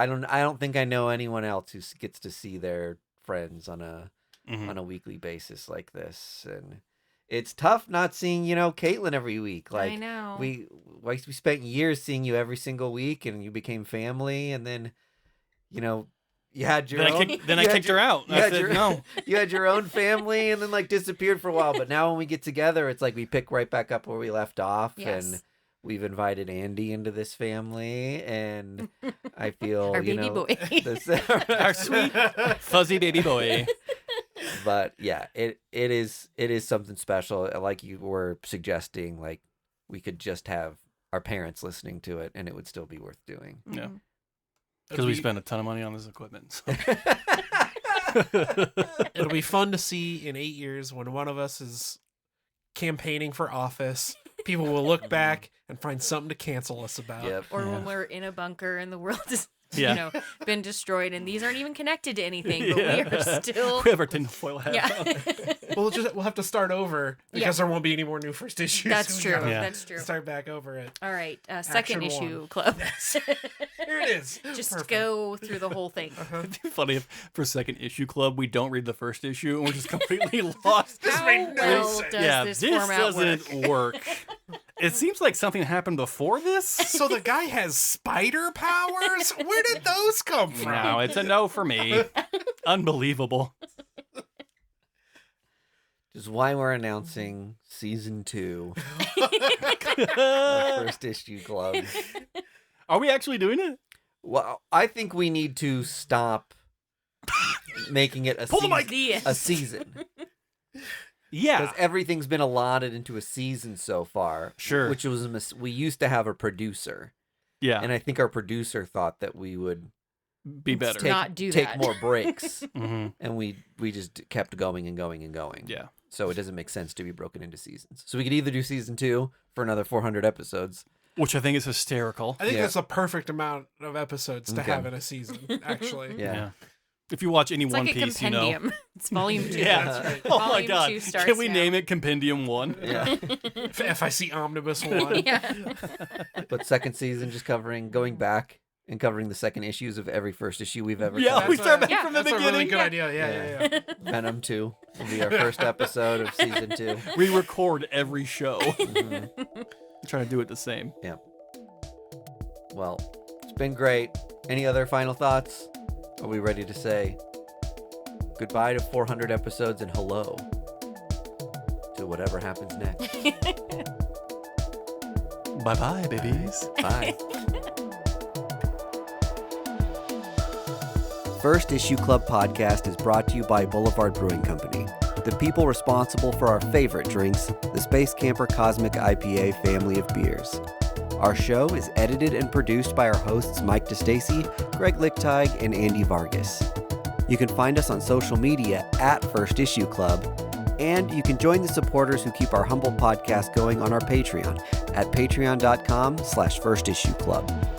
Speaker 2: don't think I know anyone else who gets to see their friends on a weekly basis like this, and it's tough not seeing Caitlin every week. Like,
Speaker 4: I know.
Speaker 2: we spent years seeing you every single week, and you became family, and then you had your own.
Speaker 3: Then I kicked her out. I said, no.
Speaker 2: You had your own family, and then disappeared for a while. But now when we get together, it's like we pick right back up where we left off,
Speaker 4: Yes.
Speaker 2: and we've invited Andy into this family, and I feel
Speaker 4: Our baby boy.
Speaker 3: Our sweet fuzzy baby boy.
Speaker 2: But yeah, it is something special. Like you were suggesting, like we could just have our parents listening to it, and it would still be worth doing.
Speaker 3: Yeah.
Speaker 4: Mhm.
Speaker 3: Because we spent a ton of money on this equipment. So.
Speaker 5: It'll be fun to see in 8 years when one of us is campaigning for office. People will look back and find something to cancel us about.
Speaker 2: Yep.
Speaker 4: Or
Speaker 3: Yeah.
Speaker 4: when we're in a bunker and the world has,
Speaker 3: Yeah.
Speaker 4: been destroyed, and these aren't even connected to anything, but
Speaker 3: Yeah.
Speaker 4: we are still.
Speaker 3: We have our tinfoil hat
Speaker 4: Yeah.
Speaker 3: on.
Speaker 5: We'll have to start over because there won't be any more new first issues.
Speaker 4: That's
Speaker 5: We
Speaker 4: true.
Speaker 5: gotta
Speaker 3: Yeah.
Speaker 4: That's true.
Speaker 5: Start back over it.
Speaker 4: All right. Second
Speaker 5: Action
Speaker 4: issue
Speaker 5: one.
Speaker 4: club.
Speaker 5: Here it is.
Speaker 4: Just
Speaker 5: Perfect.
Speaker 4: go through the whole thing.
Speaker 3: It'd be funny if for second issue club we don't read the first issue and we're just completely lost.
Speaker 5: This
Speaker 4: How
Speaker 5: made no
Speaker 4: well
Speaker 5: sense.
Speaker 4: does this format
Speaker 3: doesn't work. It seems like something happened before this.
Speaker 5: So the guy has spider powers? Where did those come from?
Speaker 3: No, it's a no for me. Unbelievable.
Speaker 2: Which is why we're announcing season 2 of First Issue Club.
Speaker 3: Are we actually doing it?
Speaker 2: Well, I think we need to stop making it
Speaker 3: Pull the mic.
Speaker 2: a season.
Speaker 3: Yeah.
Speaker 2: Because everything's been allotted into a season so far.
Speaker 3: Sure.
Speaker 2: Which was we used to have a producer,
Speaker 3: Yeah.
Speaker 2: and I think our producer thought that we would
Speaker 3: Be better.
Speaker 4: Not do
Speaker 2: take
Speaker 4: that.
Speaker 2: more breaks,
Speaker 3: hmm
Speaker 2: and we just kept going and going and going.
Speaker 3: Yeah.
Speaker 2: So it doesn't make sense to be broken into seasons. So we could either do season 2 for another 400 episodes.
Speaker 3: Which I think is hysterical.
Speaker 5: I think
Speaker 2: Yeah.
Speaker 5: that's a perfect amount of episodes to
Speaker 2: Okay.
Speaker 5: have in a season, actually.
Speaker 2: Yeah.
Speaker 3: If you watch any
Speaker 4: It's
Speaker 3: One
Speaker 4: like a
Speaker 3: Piece, you know.
Speaker 4: compendium. It's volume 2.
Speaker 3: Yeah.
Speaker 5: That's right.
Speaker 3: Oh my
Speaker 4: Volume
Speaker 3: god.
Speaker 4: 2 starts
Speaker 3: Can we
Speaker 4: now.
Speaker 3: name it Compendium 1?
Speaker 2: Yeah.
Speaker 5: FIC Omnibus 1.
Speaker 4: Yeah.
Speaker 2: But second season just going back and covering the second issues of every first issue we've ever
Speaker 3: Yeah,
Speaker 2: covered.
Speaker 3: we start back
Speaker 4: Yeah.
Speaker 3: from the
Speaker 5: That's a
Speaker 3: beginning.
Speaker 5: really good
Speaker 4: Yeah.
Speaker 5: idea. Yeah, yeah, yeah.
Speaker 2: Venom 2 will be our first episode of season 2.
Speaker 3: We record every show.
Speaker 2: Mhm.
Speaker 3: Try to do it the same.
Speaker 2: Well, it's been great. Any other final thoughts? Are we ready to say goodbye to 400 episodes and hello to whatever happens next?
Speaker 3: Bye-bye, babies.
Speaker 2: Bye. First Issue Club podcast is brought to you by Boulevard Brewing Company, the people responsible for our favorite drinks, the Space Camper Cosmic IPA family of beers. Our show is edited and produced by our hosts Mike DeStacy, Greg Lichtag, and Andy Vargas. You can find us on social media at First Issue Club, And you can join the supporters who keep our humble podcast going on our Patreon at patreon.com/firstissueclub.